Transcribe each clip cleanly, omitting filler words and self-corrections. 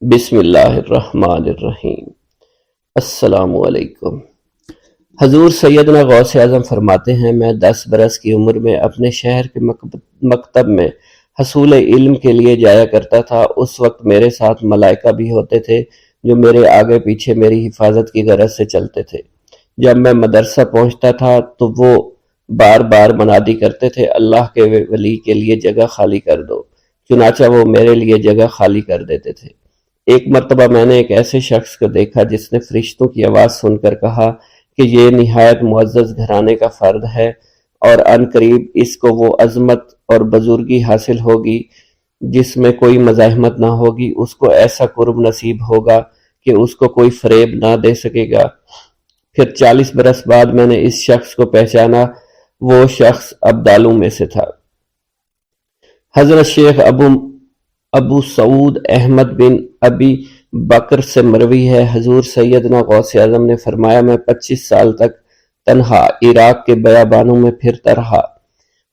بسم اللہ الرحمن الرحیم۔ السلام علیکم۔ حضور سیدنا غوث اعظم فرماتے ہیں، میں 10 برس کی عمر میں اپنے شہر کے مکتب میں حصول علم کے لیے جایا کرتا تھا۔ اس وقت میرے ساتھ ملائکہ بھی ہوتے تھے جو میرے آگے پیچھے میری حفاظت کی غرض سے چلتے تھے۔ جب میں مدرسہ پہنچتا تھا تو وہ بار بار منادی کرتے تھے، اللہ کے ولی کے لیے جگہ خالی کر دو۔ چنانچہ وہ میرے لیے جگہ خالی کر دیتے تھے۔ ایک مرتبہ میں نے ایک ایسے شخص کو دیکھا جس نے فرشتوں کی آواز سن کر کہا کہ یہ نہایت معزز گھرانے کا فرد ہے اور عن قریب اس کو وہ عظمت اور بزرگی حاصل ہوگی جس میں کوئی مزاحمت نہ ہوگی۔ اس کو ایسا قرب نصیب ہوگا کہ اس کو کوئی فریب نہ دے سکے گا۔ پھر 40 برس بعد میں نے اس شخص کو پہچانا، وہ شخص ابدالوں میں سے تھا۔ حضرت شیخ ابو سعود احمد بن ابی بکر سے مروی ہے، حضور سیدنا غوث اعظم نے فرمایا، میں 25 سال تک تنہا عراق کے بیابانوں میں پھرتا رہا۔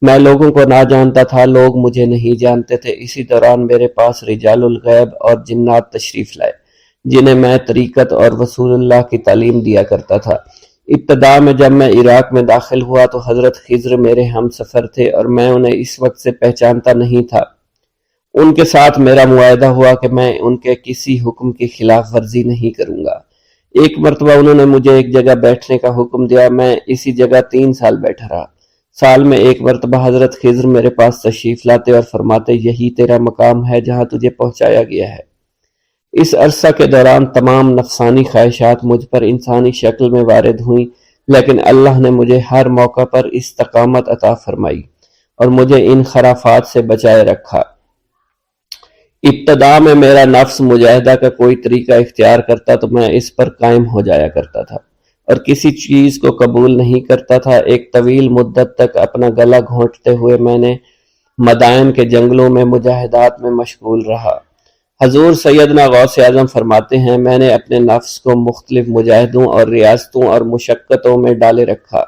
میں لوگوں کو نہ جانتا تھا، لوگ مجھے نہیں جانتے تھے۔ اسی دوران میرے پاس رجال الغیب اور جنات تشریف لائے جنہیں میں طریقت اور رسول اللہ کی تعلیم دیا کرتا تھا۔ ابتدا میں جب میں عراق میں داخل ہوا تو حضرت خضر میرے ہم سفر تھے اور میں انہیں اس وقت سے پہچانتا نہیں تھا۔ ان کے ساتھ میرا معاہدہ ہوا کہ میں ان کے کسی حکم کی خلاف ورزی نہیں کروں گا۔ ایک مرتبہ انہوں نے مجھے ایک جگہ بیٹھنے کا حکم دیا، میں اسی جگہ 3 سال بیٹھا رہا۔ سال میں ایک مرتبہ حضرت خضر میرے پاس تشریف لاتے اور فرماتے، یہی تیرا مقام ہے جہاں تجھے پہنچایا گیا ہے۔ اس عرصہ کے دوران تمام نفسانی خواہشات مجھ پر انسانی شکل میں وارد ہوئیں، لیکن اللہ نے مجھے ہر موقع پر استقامت عطا فرمائی اور مجھے ان خرافات سے بچائے رکھا۔ ابتدا میں میرا نفس مجاہدہ کا کوئی طریقہ اختیار کرتا تو میں اس پر قائم ہو جایا کرتا تھا اور کسی چیز کو قبول نہیں کرتا تھا۔ ایک طویل مدت تک اپنا گلا گھونٹتے ہوئے میں نے مدائن کے جنگلوں میں مجاہدات میں مشغول رہا۔ حضور سیدنا غوث اعظم فرماتے ہیں، میں نے اپنے نفس کو مختلف مجاہدوں اور ریاستوں اور مشقتوں میں ڈالے رکھا۔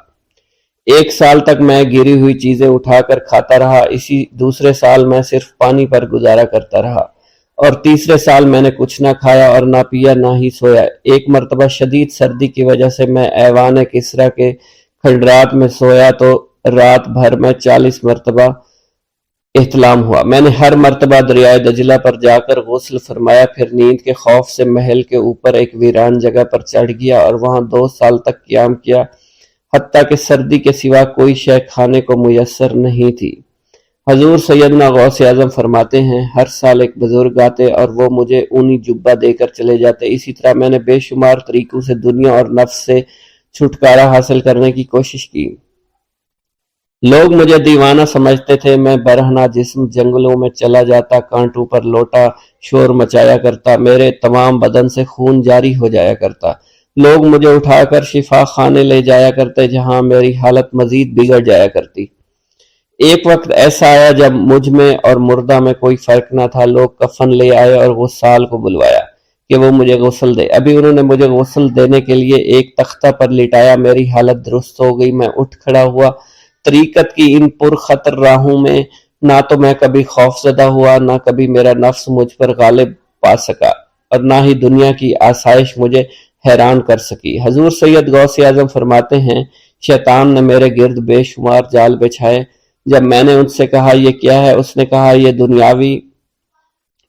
1 سال تک میں گری ہوئی چیزیں اٹھا کر کھاتا رہا، اسی دوسرے سال میں صرف پانی پر گزارا کرتا رہا اور تیسرے سال میں نے کچھ نہ کھایا اور نہ پیا نہ ہی سویا۔ ایک مرتبہ شدید سردی کی وجہ سے میں ایوان کسریٰ کے کھنڈرات میں سویا تو رات بھر میں 40 مرتبہ احتلام ہوا۔ میں نے ہر مرتبہ دریائے دجلہ پر جا کر غسل فرمایا، پھر نیند کے خوف سے محل کے اوپر ایک ویران جگہ پر چڑھ گیا اور وہاں 2 سال تک قیام کیا، حتیٰ کہ سردی کے سوا کوئی شے کھانے کو میسر نہیں تھی۔ حضور سیدنا غوث اعظم فرماتے ہیں، ہر سال ایک بزرگ آتے اور وہ مجھے اونی جبہ دے کر چلے جاتے۔ اسی طرح میں نے بے شمار طریقوں سے دنیا اور نفس سے چھٹکارا حاصل کرنے کی کوشش کی۔ لوگ مجھے دیوانہ سمجھتے تھے۔ میں برہنہ جسم جنگلوں میں چلا جاتا، کانٹوں پر لوٹا شور مچایا کرتا، میرے تمام بدن سے خون جاری ہو جایا کرتا۔ لوگ مجھے اٹھا کر شفا خانے لے جایا کرتے جہاں میری حالت مزید بگڑ جایا کرتی۔ ایک وقت ایسا آیا جب مجھ میں اور مردہ میں کوئی فرق نہ تھا۔ لوگ کفن لے آئے اور غسال کو بلوایا کہ وہ مجھے غسل دے۔ ابھی انہوں نے مجھے غسل دینے کے لیے ایک تختہ پر لٹایا، میری حالت درست ہو گئی، میں اٹھ کھڑا ہوا۔ طریقت کی ان پرخطر راہوں میں نہ تو میں کبھی خوف زدہ ہوا، نہ کبھی میرا نفس مجھ پر غالب پا سکا اور نہ ہی دنیا کی آسائش مجھے حیران کر سکی۔ حضور سید غوث اعظم فرماتے ہیں، شیطان نے میرے گرد بے شمار جال بچھائے۔ جب میں نے ان سے کہا یہ کیا ہے، اس نے کہا یہ دنیاوی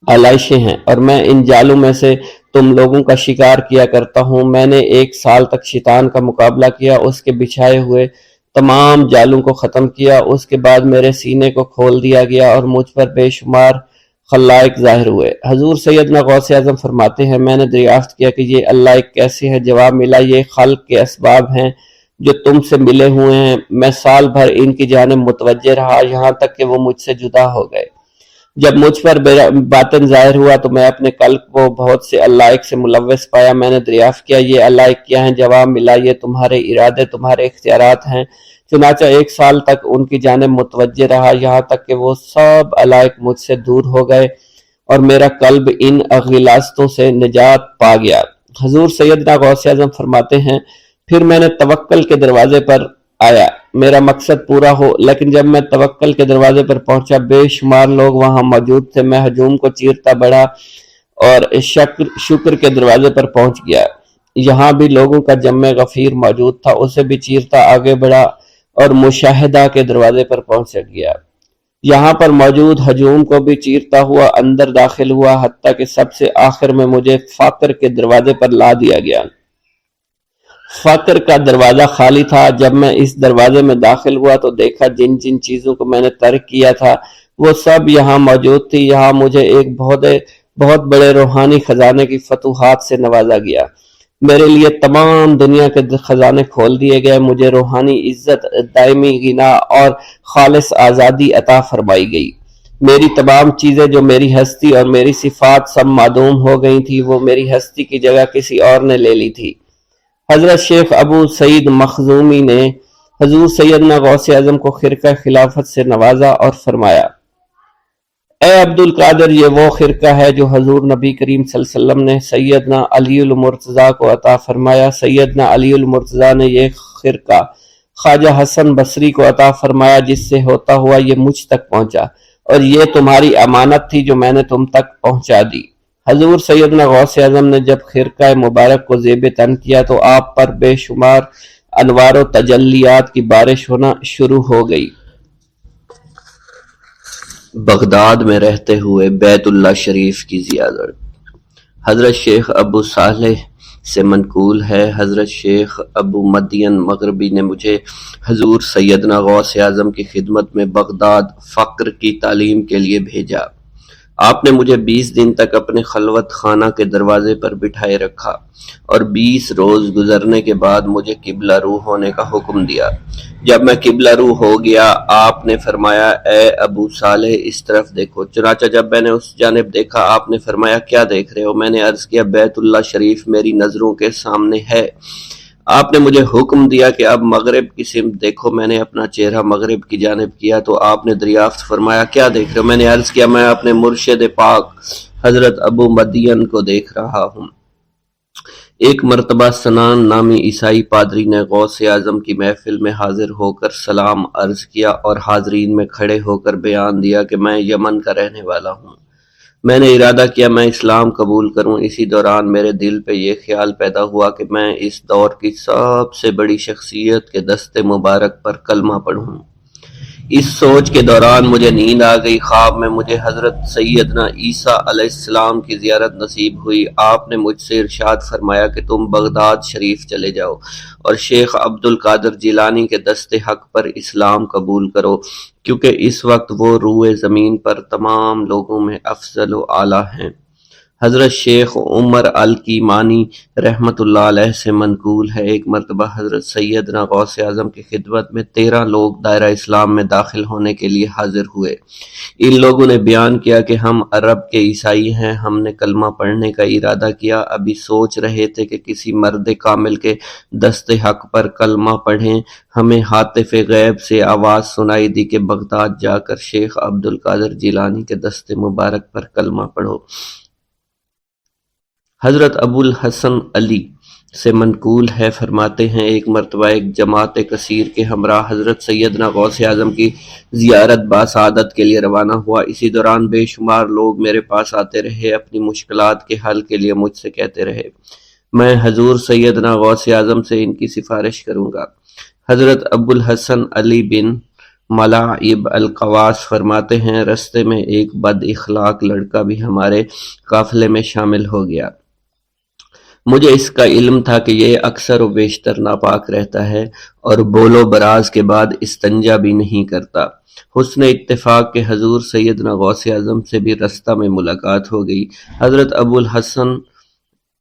آلائشیں ہیں اور میں ان جالوں میں سے تم لوگوں کا شکار کیا کرتا ہوں۔ میں نے 1 سال تک شیطان کا مقابلہ کیا، اس کے بچھائے ہوئے تمام جالوں کو ختم کیا۔ اس کے بعد میرے سینے کو کھول دیا گیا اور مجھ پر بے شمار خلائق ظاہر ہوئے۔ حضور سیدنا غوث اعظم فرماتے ہیں، میں نے دریافت کیا کہ یہ اللہ ایک کیسے ہے؟ جواب ملا، یہ خلق کے اسباب ہیں جو تم سے ملے ہوئے ہیں۔ میں سال بھر ان کی جانب متوجہ رہا یہاں تک کہ وہ مجھ سے جدا ہو گئے۔ جب مجھ پر باطن ظاہر ہوا تو میں اپنے قلب کو بہت سے علائق سے ملوث پایا۔ میں نے دریافت کیا یہ علائق کیا ہیں؟ جواب ملا، یہ تمہارے ارادے، تمہارے اختیارات ہیں۔ چنانچہ 1 سال تک ان کی جانب متوجہ رہا یہاں تک کہ وہ سب علائق مجھ سے دور ہو گئے اور میرا قلب ان غلاظتوں سے نجات پا گیا۔ حضور سیدنا غوث اعظم فرماتے ہیں، پھر میں نے توکل کے دروازے پر آیا، میرا مقصد پورا ہو، لیکن جب میں توکل کے دروازے پر پہنچا بے شمار لوگ وہاں موجود تھے۔ میں ہجوم کو چیرتا بڑھا اور شکر کے دروازے پر پہنچ گیا۔ یہاں بھی لوگوں کا جمع غفیر موجود تھا، اسے بھی چیرتا آگے بڑھا اور مشاہدہ کے دروازے پر پہنچ گیا۔ یہاں پر موجود ہجوم کو بھی چیرتا ہوا اندر داخل ہوا، حتیٰ کہ سب سے آخر میں مجھے فقر کے دروازے پر لا دیا گیا۔ فقر کا دروازہ خالی تھا۔ جب میں اس دروازے میں داخل ہوا تو دیکھا جن جن چیزوں کو میں نے ترک کیا تھا وہ سب یہاں موجود تھی۔ یہاں مجھے ایک بہت بڑے روحانی خزانے کی فتوحات سے نوازا گیا۔ میرے لیے تمام دنیا کے خزانے کھول دیے گئے، مجھے روحانی عزت، دائمی غنا اور خالص آزادی عطا فرمائی گئی۔ میری تمام چیزیں جو میری ہستی اور میری صفات سب معدوم ہو گئی تھی، وہ میری ہستی کی جگہ کسی اور نے لے لی تھی۔ حضرت شیخ ابو سعید مخزومی نے حضور سیدنا غوث اعظم کو خرقہ خلافت سے نوازا اور فرمایا، اے عبد القادر، یہ وہ خرقہ ہے جو حضور نبی کریم صلی اللہ علیہ وسلم نے سیدنا علی المرتضیٰ کو عطا فرمایا۔ سیدنا علی المرتضیٰ نے یہ خرقہ خواجہ حسن بصری کو عطا فرمایا، جس سے ہوتا ہوا یہ مجھ تک پہنچا، اور یہ تمہاری امانت تھی جو میں نے تم تک پہنچا دی۔ حضور سیدنا غوث اعظم نے جب خرقہ مبارک کو زیب تن کیا تو آپ پر بے شمار انوار و تجلیات کی بارش ہونا شروع ہو گئی۔ بغداد میں رہتے ہوئے بیت اللہ شریف کی زیارت۔ حضرت شیخ ابو صالح سے منقول ہے، حضرت شیخ ابو مدین مغربی نے مجھے حضور سیدنا غوث اعظم کی خدمت میں بغداد فقر کی تعلیم کے لیے بھیجا۔ آپ نے مجھے 20 دن تک اپنے خلوت خانہ کے دروازے پر بٹھائے رکھا اور 20 روز گزرنے کے بعد مجھے قبلہ رو ہونے کا حکم دیا۔ جب میں قبلہ رو ہو گیا، آپ نے فرمایا، اے ابو صالح اس طرف دیکھو۔ چنانچہ جب میں نے اس جانب دیکھا، آپ نے فرمایا، کیا دیکھ رہے ہو؟ میں نے عرض کیا، بیت اللہ شریف میری نظروں کے سامنے ہے۔ آپ نے مجھے حکم دیا کہ اب مغرب کی سمت دیکھو۔ میں نے اپنا چہرہ مغرب کی جانب کیا تو آپ نے دریافت فرمایا، کیا دیکھ رہے ہو؟ میں نے عرض کیا، میں اپنے مرشد پاک حضرت ابو مدین کو دیکھ رہا ہوں۔ ایک مرتبہ سنان نامی عیسائی پادری نے غوث اعظم کی محفل میں حاضر ہو کر سلام عرض کیا اور حاضرین میں کھڑے ہو کر بیان دیا کہ میں یمن کا رہنے والا ہوں۔ میں نے ارادہ کیا میں اسلام قبول کروں۔ اسی دوران میرے دل پہ یہ خیال پیدا ہوا کہ میں اس دور کی سب سے بڑی شخصیت کے دست مبارک پر کلمہ پڑھوں۔ اس سوچ کے دوران مجھے نیند آ گئی۔ خواب میں مجھے حضرت سیدنا عیسیٰ علیہ السلام کی زیارت نصیب ہوئی۔ آپ نے مجھ سے ارشاد فرمایا کہ تم بغداد شریف چلے جاؤ اور شیخ عبد القادر جیلانی کے دست حق پر اسلام قبول کرو، کیونکہ اس وقت وہ روئے زمین پر تمام لوگوں میں افضل و اعلیٰ ہیں۔ حضرت شیخ عمر الکیمانی رحمۃ اللہ علیہ سے منقول ہے، ایک مرتبہ حضرت سیدنا غوث اعظم کی خدمت میں 13 لوگ دائرہ اسلام میں داخل ہونے کے لیے حاضر ہوئے۔ ان لوگوں نے بیان کیا کہ ہم عرب کے عیسائی ہیں، ہم نے کلمہ پڑھنے کا ارادہ کیا، ابھی سوچ رہے تھے کہ کسی مرد کامل کے دست حق پر کلمہ پڑھیں۔ ہمیں ہاتف غیب سے آواز سنائی دی کہ بغداد جا کر شیخ عبد القادر جیلانی کے دست مبارک پر کلمہ پڑھو۔ حضرت ابو الحسن علی سے منقول ہے، فرماتے ہیں ایک مرتبہ ایک جماعت کثیر کے ہمراہ حضرت سیدنا غوث اعظم کی زیارت باسعادت کے لیے روانہ ہوا۔ اسی دوران بے شمار لوگ میرے پاس آتے رہے، اپنی مشکلات کے حل کے لیے مجھ سے کہتے رہے، میں حضور سیدنا غوث اعظم سے ان کی سفارش کروں گا۔ حضرت ابو الحسن علی بن ملاعب القواس فرماتے ہیں رستے میں ایک بد اخلاق لڑکا بھی ہمارے قافلے میں شامل ہو گیا۔ مجھے اس کا علم تھا کہ یہ اکثر و بیشتر ناپاک رہتا ہے اور بول و براز کے بعد استنجا بھی نہیں کرتا۔ حسن اتفاق کے حضور سیدنا غوث اعظم سے بھی رستہ میں ملاقات ہو گئی۔ حضرت ابو الحسن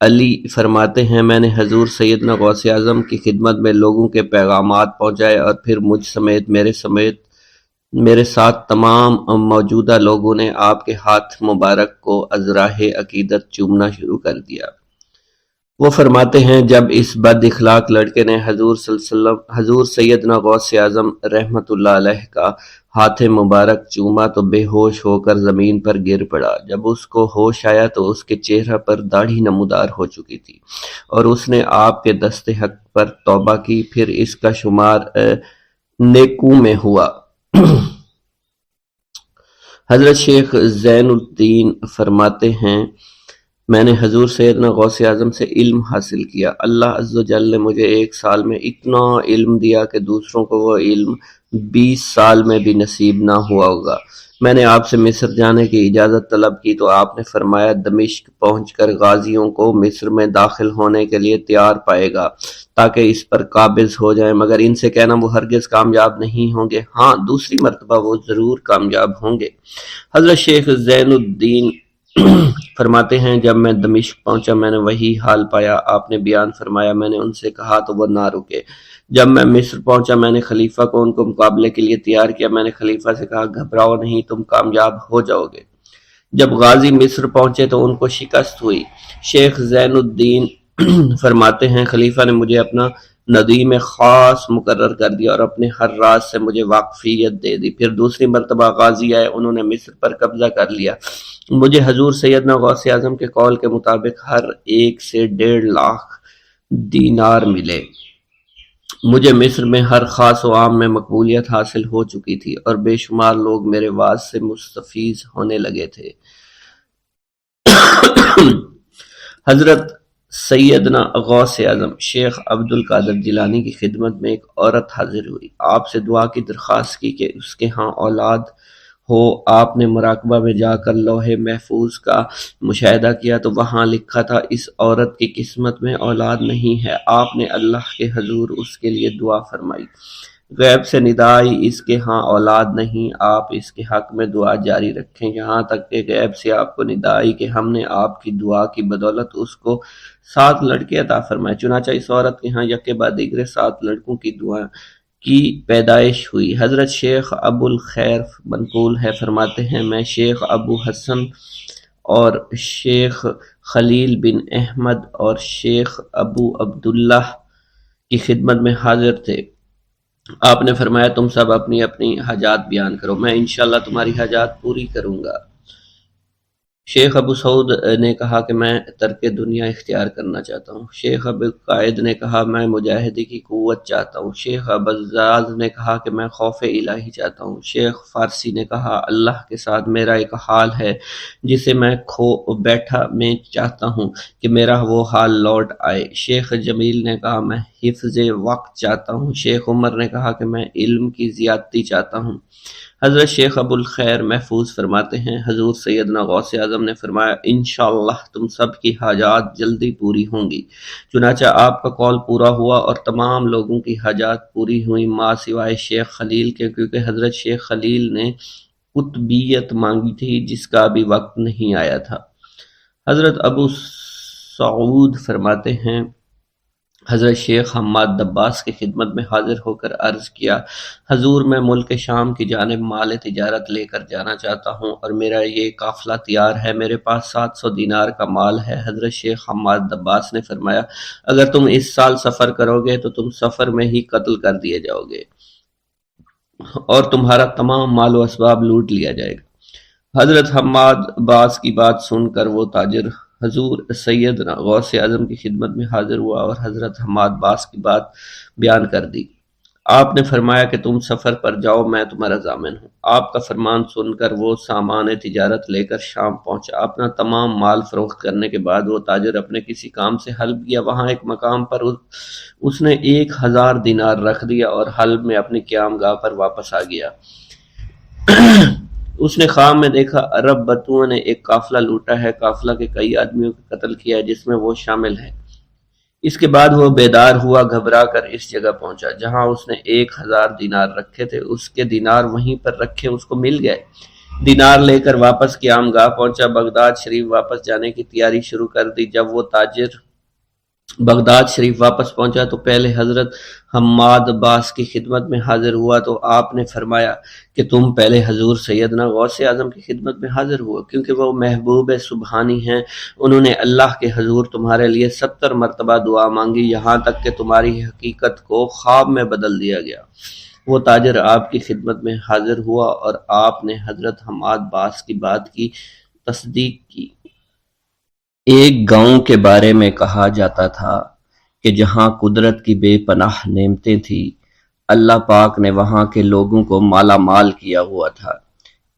علی فرماتے ہیں میں نے حضور سیدنا غوث اعظم کی خدمت میں لوگوں کے پیغامات پہنچائے اور پھر مجھ سمیت میرے ساتھ تمام موجودہ لوگوں نے آپ کے ہاتھ مبارک کو ازراہ عقیدت چومنا شروع کر دیا۔ وہ فرماتے ہیں جب اس بد اخلاق لڑکے نے حضور سیدنا غوث اعظم رحمت اللہ علیہ کا ہاتھ مبارک چوما تو بے ہوش ہو کر زمین پر گر پڑا۔ جب اس کو ہوش آیا تو اس کے چہرہ پر داڑھی نمودار ہو چکی تھی اور اس نے آپ کے دست حق پر توبہ کی، پھر اس کا شمار نیکوں میں ہوا۔ حضرت شیخ زین الدین فرماتے ہیں میں نے حضور سیدنا غوث اعظم سے علم حاصل کیا۔ اللہ عز و جل نے مجھے 1 سال میں اتنا علم دیا کہ دوسروں کو وہ علم 20 سال میں بھی نصیب نہ ہوا ہوگا۔ میں نے آپ سے مصر جانے کی اجازت طلب کی تو آپ نے فرمایا دمشق پہنچ کر غازیوں کو مصر میں داخل ہونے کے لیے تیار پائے گا تاکہ اس پر قابض ہو جائیں، مگر ان سے کہنا وہ ہرگز کامیاب نہیں ہوں گے، ہاں دوسری مرتبہ وہ ضرور کامیاب ہوں گے۔ حضرت شیخ زین الدین فرماتے ہیں جب میں دمشق پہنچا میں نے وہی حال پایا۔ آپ نے بیان فرمایا میں نے ان سے کہا تو وہ نہ رکے۔ جب میں مصر پہنچا میں نے خلیفہ کو ان کو مقابلے کے لیے تیار کیا۔ میں نے خلیفہ سے کہا گھبراؤ نہیں، تم کامیاب ہو جاؤ گے۔ جب غازی مصر پہنچے تو ان کو شکست ہوئی۔ شیخ زین الدین فرماتے ہیں خلیفہ نے مجھے اپنا ندیم خاص مقرر کر دیا اور اپنے ہر راز سے مجھے واقفیت دے دی۔ پھر دوسری مرتبہ غازی آئے، انہوں نے مصر پر قبضہ کر لیا۔ مجھے حضور سیدنا غوث اعظم کے قول کے مطابق ہر ایک سے 1.5 لاکھ دینار ملے۔ مجھے مصر میں ہر خاص و عام میں مقبولیت حاصل ہو چکی تھی اور بے شمار لوگ میرے واعظ سے مستفیض ہونے لگے تھے۔ حضرت سیدنا غوث اعظم شیخ عبد القادر جیلانی کی خدمت میں ایک عورت حاضر ہوئی، آپ سے دعا کی درخواست کی کہ اس کے ہاں اولاد ہو۔ آپ نے مراقبہ میں جا کر لوح محفوظ کا مشاہدہ کیا تو وہاں لکھا تھا اس عورت کی قسمت میں اولاد نہیں ہے۔ آپ نے اللہ کے حضور اس کے لیے دعا فرمائی، غیب سے ندا آئی اس کے ہاں اولاد نہیں، آپ اس کے حق میں دعا جاری رکھیں، یہاں تک کہ غیب سے آپ کو ندا آئی کہ ہم نے آپ کی دعا کی بدولت اس کو 7 لڑکے عطا فرمائے۔ چنانچہ اس عورت کے ہاں یکے بعد دیگرے 7 لڑکوں کی دعا کی پیدائش ہوئی۔ حضرت شیخ ابو الخیر منقول ہے، فرماتے ہیں میں شیخ ابو حسن اور شیخ خلیل بن احمد اور شیخ ابو عبداللہ کی خدمت میں حاضر تھے۔ آپ نے فرمایا تم سب اپنی اپنی حاجات بیان کرو، میں انشاءاللہ تمہاری حاجات پوری کروں گا۔ شیخ ابو سعود نے کہا کہ میں ترک دنیا اختیار کرنا چاہتا ہوں۔ شیخ ابو قائد نے کہا میں مجاہدی کی قوت چاہتا ہوں۔ شیخ ابوالزاز نے کہا کہ میں خوف الہی چاہتا ہوں۔ شیخ فارسی نے کہا اللہ کے ساتھ میرا ایک حال ہے جسے میں کھو بیٹھا میں چاہتا ہوں کہ میرا وہ حال لوٹ آئے۔ شیخ جمیل نے کہا میں حفظ وقت چاہتا ہوں۔ شیخ عمر نے کہا کہ میں علم کی زیادتی چاہتا ہوں۔ حضرت شیخ ابو الخیر محفوظ فرماتے ہیں حضور سیدنا غوث اعظم نے فرمایا انشاءاللہ تم سب کی حاجات جلدی پوری ہوں گی۔ چنانچہ آپ کا قول پورا ہوا اور تمام لوگوں کی حاجات پوری ہوئی ماں سوائے شیخ خلیل کے، کیونکہ حضرت شیخ خلیل نے قطبیت مانگی تھی جس کا ابھی وقت نہیں آیا تھا۔ حضرت ابو سعود فرماتے ہیں حضرت شیخ حماد دباس کی خدمت میں حاضر ہو کر عرض کیا حضور میں ملک شام کی جانب مال تجارت لے کر جانا چاہتا ہوں اور میرا یہ قافلہ تیار ہے، میرے پاس 700 دینار کا مال ہے۔ حضرت شیخ حماد دباس نے فرمایا اگر تم اس سال سفر کرو گے تو تم سفر میں ہی قتل کر دیے جاؤ گے اور تمہارا تمام مال و اسباب لوٹ لیا جائے گا۔ حضرت حماد عباس کی بات سن کر وہ تاجر حضور سیدنا غوث اعظم کی خدمت میں حاضر ہوا اور حضرت حماد باس کی بات بیان کر دی۔ آپ نے فرمایا کہ تم سفر پر جاؤ، میں تمہارا ضامن ہوں۔ آپ کا فرمان سن کر وہ سامان تجارت لے کر شام پہنچا۔ اپنا تمام مال فروخت کرنے کے بعد وہ تاجر اپنے کسی کام سے حلب گیا، وہاں ایک مقام پر اس نے 1000 دینار رکھ دیا اور حلب میں اپنی قیام گاہ پر واپس آ گیا۔ اس نے خواب میں دیکھا عرب بتوؤں نے ایک قافلہ لوٹا ہے، قافلہ کے کئی آدمیوں کو قتل کیا ہے جس میں وہ شامل ہے۔ اس کے بعد وہ بیدار ہوا، گھبرا کر اس جگہ پہنچا جہاں اس نے 1000 دینار رکھے تھے، اس کے دینار وہیں پر رکھے اس کو مل گئے۔ دینار لے کر واپس قیام گاہ پہنچا، بغداد شریف واپس جانے کی تیاری شروع کر دی۔ جب وہ تاجر بغداد شریف واپس پہنچا تو پہلے حضرت حماد عباس کی خدمت میں حاضر ہوا تو آپ نے فرمایا کہ تم پہلے حضور سیدنا غوث اعظم کی خدمت میں حاضر ہوا، کیونکہ وہ محبوب سبحانی ہیں، انہوں نے اللہ کے حضور تمہارے لیے 70 مرتبہ دعا مانگی یہاں تک کہ تمہاری حقیقت کو خواب میں بدل دیا گیا۔ وہ تاجر آپ کی خدمت میں حاضر ہوا اور آپ نے حضرت حماد باس کی بات کی تصدیق کی۔ ایک گاؤں کے بارے میں کہا جاتا تھا کہ جہاں قدرت کی بے پناہ نعمتیں تھیں، اللہ پاک نے وہاں کے لوگوں کو مالا مال کیا ہوا تھا۔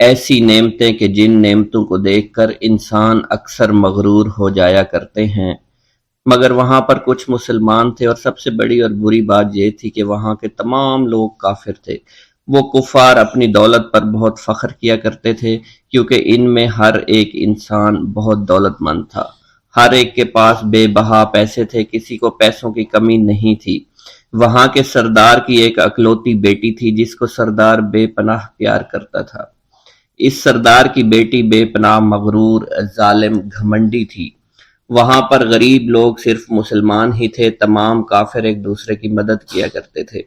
ایسی نعمتیں کہ جن نعمتوں کو دیکھ کر انسان اکثر مغرور ہو جایا کرتے ہیں، مگر وہاں پر کچھ مسلمان تھے، اور سب سے بڑی اور بری بات یہ تھی کہ وہاں کے تمام لوگ کافر تھے۔ وہ کفار اپنی دولت پر بہت فخر کیا کرتے تھے، کیونکہ ان میں ہر ایک انسان بہت دولت مند تھا، ہر ایک کے پاس بے بہا پیسے تھے، کسی کو پیسوں کی کمی نہیں تھی۔ وہاں کے سردار کی ایک اکلوتی بیٹی تھی جس کو سردار بے پناہ پیار کرتا تھا۔ اس سردار کی بیٹی بے پناہ مغرور، ظالم، گھمنڈی تھی۔ وہاں پر غریب لوگ صرف مسلمان ہی تھے، تمام کافر ایک دوسرے کی مدد کیا کرتے تھے،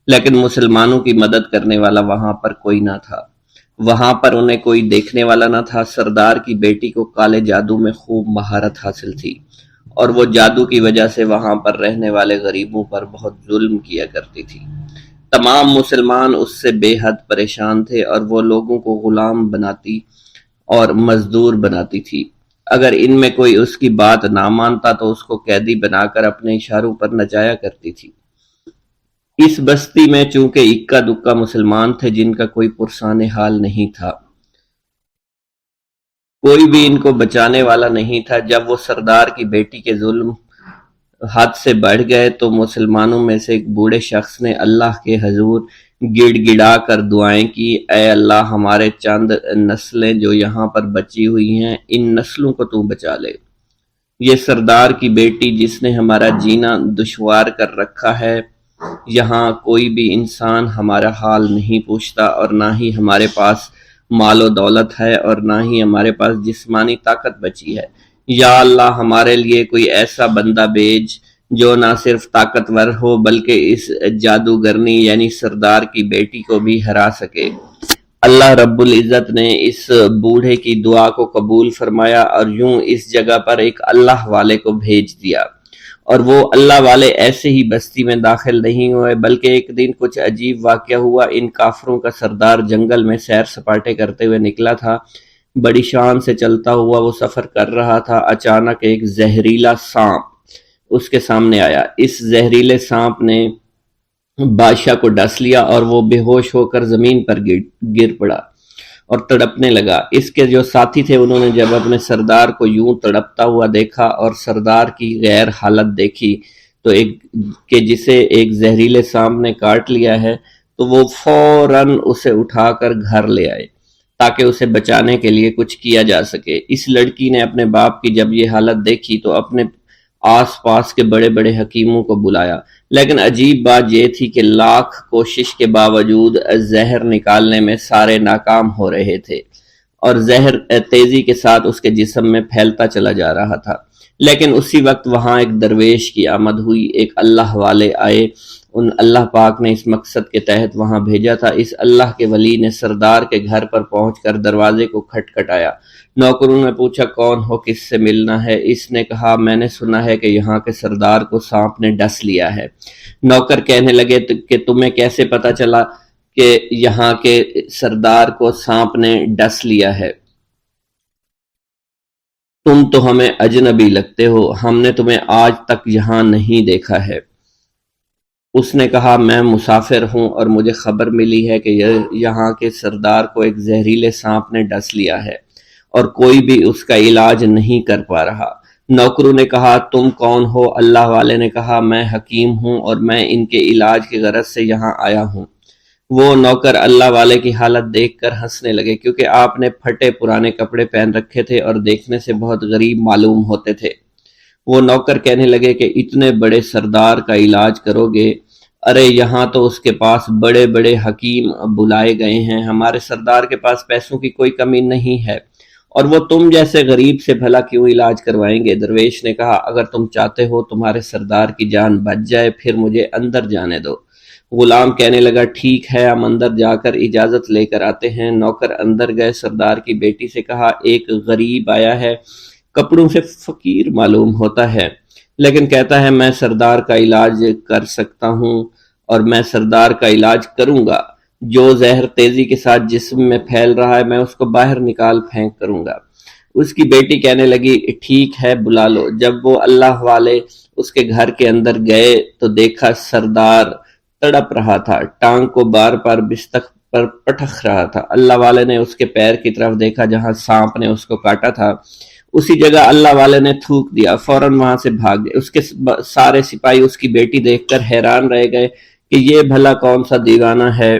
لیکن مسلمانوں کی مدد کرنے والا وہاں پر کوئی نہ تھا۔ وہاں پر انہیں کوئی دیکھنے والا نہ تھا۔ سردار کی بیٹی کو کالے جادو میں خوب مہارت حاصل تھی، اور وہ جادو کی وجہ سے وہاں پر رہنے والے غریبوں پر بہت ظلم کیا کرتی تھی۔ تمام مسلمان اس سے بے حد پریشان تھے، اور وہ لوگوں کو غلام بناتی اور مزدور بناتی تھی۔ اگر ان میں کوئی اس کی بات نہ مانتا تو اس کو قیدی بنا کر اپنے اشاروں پر نچایا کرتی تھی۔ اس بستی میں چونکہ اکا دکا مسلمان تھے جن کا کوئی پرسان حال نہیں تھا، کوئی بھی ان کو بچانے والا نہیں تھا۔ جب وہ سردار کی بیٹی کے ظلم حد سے بڑھ گئے تو مسلمانوں میں سے ایک بوڑھے شخص نے اللہ کے حضور گڑ گڑا کر دعائیں کی، اے اللہ، ہمارے چند نسلیں جو یہاں پر بچی ہوئی ہیں، ان نسلوں کو تو بچا لے۔ یہ سردار کی بیٹی جس نے ہمارا جینا دشوار کر رکھا ہے، یہاں کوئی بھی انسان ہمارا حال نہیں پوچھتا، اور نہ ہی ہمارے پاس مال و دولت ہے، اور نہ ہی ہمارے پاس جسمانی طاقت بچی ہے۔ یا اللہ، ہمارے لیے کوئی ایسا بندہ بھیج جو نہ صرف طاقتور ہو بلکہ اس جادوگرنی یعنی سردار کی بیٹی کو بھی ہرا سکے۔ اللہ رب العزت نے اس بوڑھے کی دعا کو قبول فرمایا، اور یوں اس جگہ پر ایک اللہ والے کو بھیج دیا، اور وہ اللہ والے ایسے ہی بستی میں داخل نہیں ہوئے، بلکہ ایک دن کچھ عجیب واقعہ ہوا۔ ان کافروں کا سردار جنگل میں سیر سپاٹے کرتے ہوئے نکلا تھا، بڑی شان سے چلتا ہوا وہ سفر کر رہا تھا۔ اچانک ایک زہریلا سانپ اس کے سامنے آیا۔ اس زہریلے سانپ نے بادشاہ کو ڈس لیا، اور وہ بے ہوش ہو کر زمین پر گر پڑا اور تڑپنے لگا۔ اس کے جو ساتھی تھے انہوں نے جب اپنے سردار کو یوں تڑپتا ہوا دیکھا اور سردار کی غیر حالت دیکھی تو کہ جسے ایک زہریلے سانپ نے کاٹ لیا ہے، تو وہ فوراً اسے اٹھا کر گھر لے آئے تاکہ اسے بچانے کے لیے کچھ کیا جا سکے۔ اس لڑکی نے اپنے باپ کی جب یہ حالت دیکھی تو اپنے آس پاس کے بڑے بڑے حکیموں کو بلایا، لیکن عجیب بات یہ تھی کہ لاکھ کوشش کے باوجود زہر نکالنے میں سارے ناکام ہو رہے تھے، اور زہر تیزی کے ساتھ اس کے جسم میں پھیلتا چلا جا رہا تھا۔ لیکن اسی وقت وہاں ایک درویش کی آمد ہوئی، ایک اللہ والے آئے، ان اللہ پاک نے اس مقصد کے تحت وہاں بھیجا تھا۔ اس اللہ کے ولی نے سردار کے گھر پر پہنچ کر دروازے کو کھٹکھٹایا۔ نوکروں نے پوچھا کون ہو، کس سے ملنا ہے؟ اس نے کہا میں نے سنا ہے کہ یہاں کے سردار کو سانپ نے ڈس لیا ہے۔ نوکر کہنے لگے کہ تمہیں کیسے پتا چلا کہ یہاں کے سردار کو سانپ نے ڈس لیا ہے؟ تم تو ہمیں اجنبی لگتے ہو، ہم نے تمہیں آج تک یہاں نہیں دیکھا ہے۔ اس نے کہا میں مسافر ہوں، اور مجھے خبر ملی ہے کہ یہاں کے سردار کو ایک زہریلے سانپ نے ڈس لیا ہے، اور کوئی بھی اس کا علاج نہیں کر پا رہا۔ نوکروں نے کہا تم کون ہو؟ اللہ والے نے کہا میں حکیم ہوں، اور میں ان کے علاج کی غرض سے یہاں آیا ہوں۔ وہ نوکر اللہ والے کی حالت دیکھ کر ہنسنے لگے، کیونکہ آپ نے پھٹے پرانے کپڑے پہن رکھے تھے اور دیکھنے سے بہت غریب معلوم ہوتے تھے۔ وہ نوکر کہنے لگے کہ اتنے بڑے سردار کا علاج کرو گے؟ ارے یہاں تو اس کے پاس بڑے بڑے حکیم بلائے گئے ہیں، ہمارے سردار کے پاس پیسوں کی کوئی کمی نہیں ہے، اور وہ تم جیسے غریب سے بھلا کیوں علاج کروائیں گے؟ درویش نے کہا اگر تم چاہتے ہو تمہارے سردار کی جان بچ جائے پھر مجھے اندر جانے دو۔ غلام کہنے لگا ٹھیک ہے، ہم اندر جا کر اجازت لے کر آتے ہیں۔ نوکر اندر گئے، سردار کی بیٹی سے کہا ایک غریب آیا ہے، کپڑوں سے فقیر معلوم ہوتا ہے، لیکن کہتا ہے میں سردار کا علاج کر سکتا ہوں، اور میں سردار کا علاج کروں گا۔ جو زہر تیزی کے ساتھ جسم میں پھیل رہا ہے میں اس کو باہر نکال پھینک کروں گا۔ اس کی بیٹی کہنے لگی ٹھیک ہے بلا لو۔ جب وہ اللہ والے اس کے گھر کے اندر گئے تو دیکھا سردار تڑپ رہا تھا، ٹانگ کو بار بار پر پٹخ رہا تھا۔ اللہ والے نے اس کے پیر کی طرف دیکھا جہاں سانپ نے اس کو کاٹا تھا، اسی جگہ اللہ والے نے تھوک دیا، فوراً وہاں سے بھاگ گئے۔ اس کے سارے سپاہی اس کی بیٹی دیکھ کر حیران رہ گئے کہ یہ بھلا کون سا دیوانہ ہے،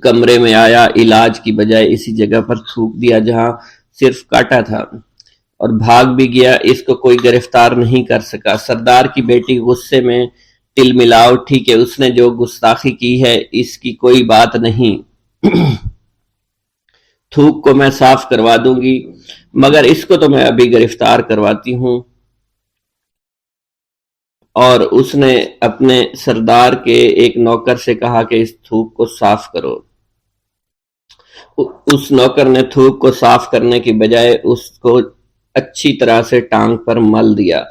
کمرے میں آیا، علاج کی بجائے اسی جگہ پر تھوک دیا جہاں صرف کاٹا تھا، اور بھاگ بھی گیا۔ اس کو کوئی گرفتار نہیں کر سکا۔ سردار کی بیٹی غصے میں تل ملا اٹھی کہ اس نے جو گستاخی کی ہے اس کی کوئی بات نہیں، تھوک کو میں صاف کروا دوں گی، مگر اس کو تو میں ابھی گرفتار کرواتی ہوں۔ اور اس نے اپنے سردار کے ایک نوکر سے کہا کہ اس تھوک کو صاف کرو۔ اس نوکر نے تھوک کو صاف کرنے کی بجائے اس کو اچھی طرح سے ٹانگ پر مل دیا۔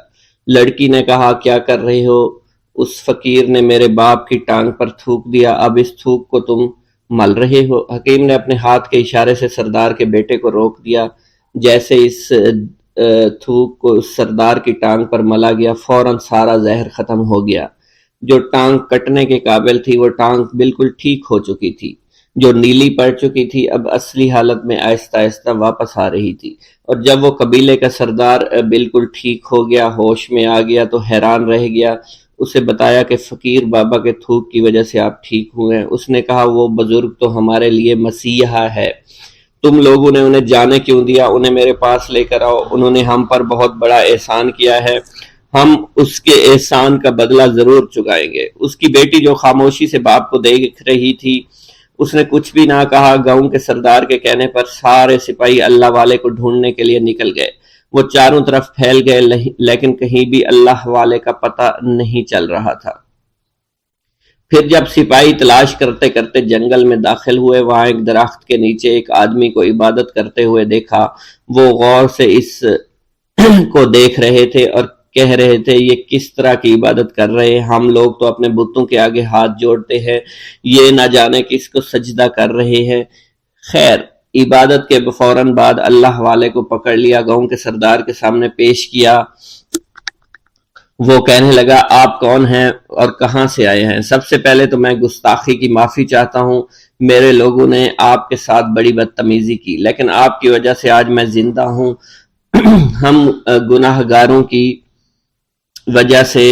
لڑکی نے کہا کیا کر رہی ہو؟ اس فقیر نے میرے باپ کی ٹانگ پر تھوک دیا، اب اس تھوک کو تم مل رہے ہو۔ حکیم نے اپنے ہاتھ کے اشارے سے سردار کے بیٹے کو روک دیا۔ جیسے اس تھوک کو سردار کی ٹانگ پر ملا گیا، فوراً سارا زہر ختم ہو گیا۔ جو ٹانگ کٹنے کے قابل تھی وہ ٹانگ بالکل ٹھیک ہو چکی تھی، جو نیلی پڑ چکی تھی اب اصلی حالت میں آہستہ آہستہ واپس آ رہی تھی۔ اور جب وہ قبیلے کا سردار بالکل ٹھیک ہو گیا، ہوش میں آ گیا، تو حیران رہ گیا۔ اسے بتایا کہ فقیر بابا کے تھوک کی وجہ سے آپ ٹھیک ہوئے ہیں۔ اس نے کہا وہ بزرگ تو ہمارے لیے مسیحا ہے، تم لوگوں نے انہیں جانے کیوں دیا؟ انہیں میرے پاس لے کر آؤ، انہوں نے ہم پر بہت بڑا احسان کیا ہے، ہم اس کے احسان کا بدلہ ضرور چکائیں گے۔ اس کی بیٹی جو خاموشی سے باپ کو دیکھ رہی تھی، اس نے کچھ بھی نہ کہا۔ گاؤں کے سردار کے کہنے پر سارے سپاہی اللہ والے کو ڈھونڈنے کے لیے نکل گئے۔ وہ چاروں طرف پھیل گئے، لیکن کہیں بھی اللہ والے کا پتہ نہیں چل رہا تھا۔ پھر جب سپاہی تلاش کرتے کرتے جنگل میں داخل ہوئے، وہاں ایک درخت کے نیچے ایک آدمی کو عبادت کرتے ہوئے دیکھا۔ وہ غور سے اس کو دیکھ رہے تھے اور کہہ رہے تھے یہ کس طرح کی عبادت کر رہے ہیں؟ ہم لوگ تو اپنے بتوں کے آگے ہاتھ جوڑتے ہیں، یہ نہ جانے کس کو سجدہ کر رہے ہیں۔ خیر، عبادت کے فوراً بعد اللہ والے کو پکڑ لیا، گاؤں کے سردار کے سامنے پیش کیا۔ وہ کہنے لگا آپ کون ہیں اور کہاں سے آئے ہیں؟ سب سے پہلے تو میں گستاخی کی معافی چاہتا ہوں، میرے لوگوں نے آپ کے ساتھ بڑی بدتمیزی کی، لیکن آپ کی وجہ سے آج میں زندہ ہوں۔ ہم گناہ گاروں کی وجہ سے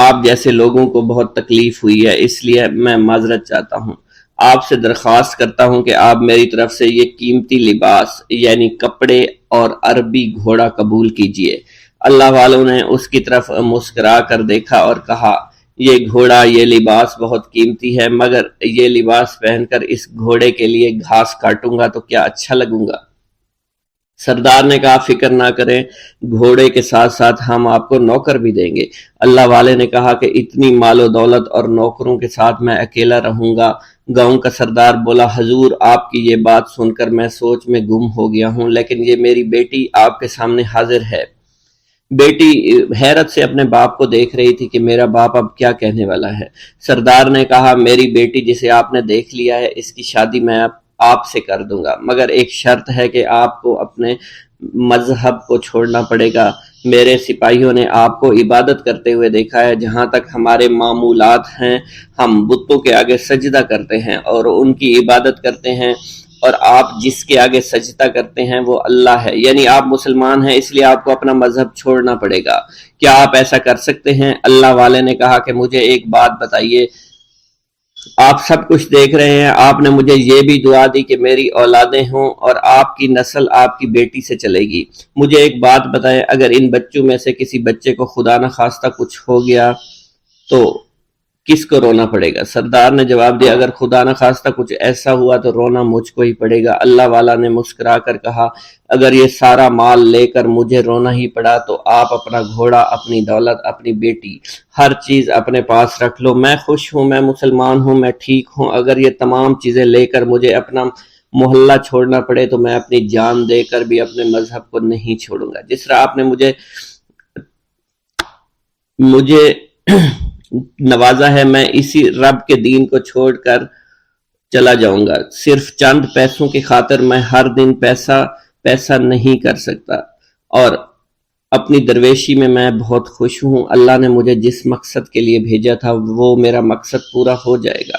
آپ جیسے لوگوں کو بہت تکلیف ہوئی ہے، اس لیے میں معذرت چاہتا ہوں۔ آپ سے درخواست کرتا ہوں کہ آپ میری طرف سے یہ قیمتی لباس یعنی کپڑے اور عربی گھوڑا قبول کیجئے۔ اللہ والوں نے اس کی طرف مسکرا کر دیکھا اور کہا یہ گھوڑا، یہ لباس بہت قیمتی ہے، مگر یہ لباس پہن کر اس گھوڑے کے لیے گھاس کاٹوں گا تو کیا اچھا لگوں گا؟ سردار نے کہا فکر نہ کریں، گھوڑے کے ساتھ ساتھ ہم آپ کو نوکر بھی دیں گے۔ اللہ والے نے کہا کہ اتنی مال و دولت اور نوکروں کے ساتھ میں اکیلا رہوں گا؟ گاؤں کا سردار بولا حضور آپ کی یہ بات سن کر میں سوچ میں گم ہو گیا ہوں، لیکن یہ میری بیٹی آپ کے سامنے حاضر ہے۔ بیٹی حیرت سے اپنے باپ کو دیکھ رہی تھی کہ میرا باپ اب کیا کہنے والا ہے۔ سردار نے کہا میری بیٹی جسے آپ نے دیکھ لیا ہے، اس کی شادی میں آپ سے کر دوں گا، مگر ایک شرط ہے کہ آپ کو اپنے مذہب کو چھوڑنا پڑے گا۔ میرے سپاہیوں نے آپ کو عبادت کرتے ہوئے دیکھا ہے، جہاں تک ہمارے معمولات ہیں ہم بتوں کے آگے سجدہ کرتے ہیں اور ان کی عبادت کرتے ہیں، اور آپ جس کے آگے سجدہ کرتے ہیں وہ اللہ ہے، یعنی آپ مسلمان ہیں، اس لیے آپ کو اپنا مذہب چھوڑنا پڑے گا۔ کیا آپ ایسا کر سکتے ہیں؟ اللہ والے نے کہا کہ مجھے ایک بات بتائیے، آپ سب کچھ دیکھ رہے ہیں، آپ نے مجھے یہ بھی دعا دی کہ میری اولادیں ہوں اور آپ کی نسل آپ کی بیٹی سے چلے گی۔ مجھے ایک بات بتائیں، اگر ان بچوں میں سے کسی بچے کو خدا نہ خواستہ کچھ ہو گیا تو کس کو رونا پڑے گا؟ سردار نے جواب دیا اگر خدا نہ خواستہ کچھ ایسا ہوا تو رونا مجھ کو ہی پڑے گا۔ اللہ والا نے مسکرا کر کہا اگر یہ سارا مال لے کر مجھے رونا ہی پڑا تو آپ اپنا گھوڑا، اپنی دولت، اپنی بیٹی، ہر چیز اپنے پاس رکھ لو۔ میں خوش ہوں، میں مسلمان ہوں، میں ٹھیک ہوں۔ اگر یہ تمام چیزیں لے کر مجھے اپنا محلہ چھوڑنا پڑے تو میں اپنی جان دے کر بھی اپنے مذہب کو نہیں چھوڑوں گا۔ جس طرح آپ نے مجھے نوازا ہے، میں اسی رب کے دین کو چھوڑ کر چلا جاؤں گا۔ صرف چند پیسوں کی خاطر میں ہر دن پیسہ نہیں کر سکتا، اور اپنی درویشی میں بہت خوش ہوں۔ اللہ نے مجھے جس مقصد کے لیے بھیجا تھا وہ میرا مقصد پورا ہو جائے گا۔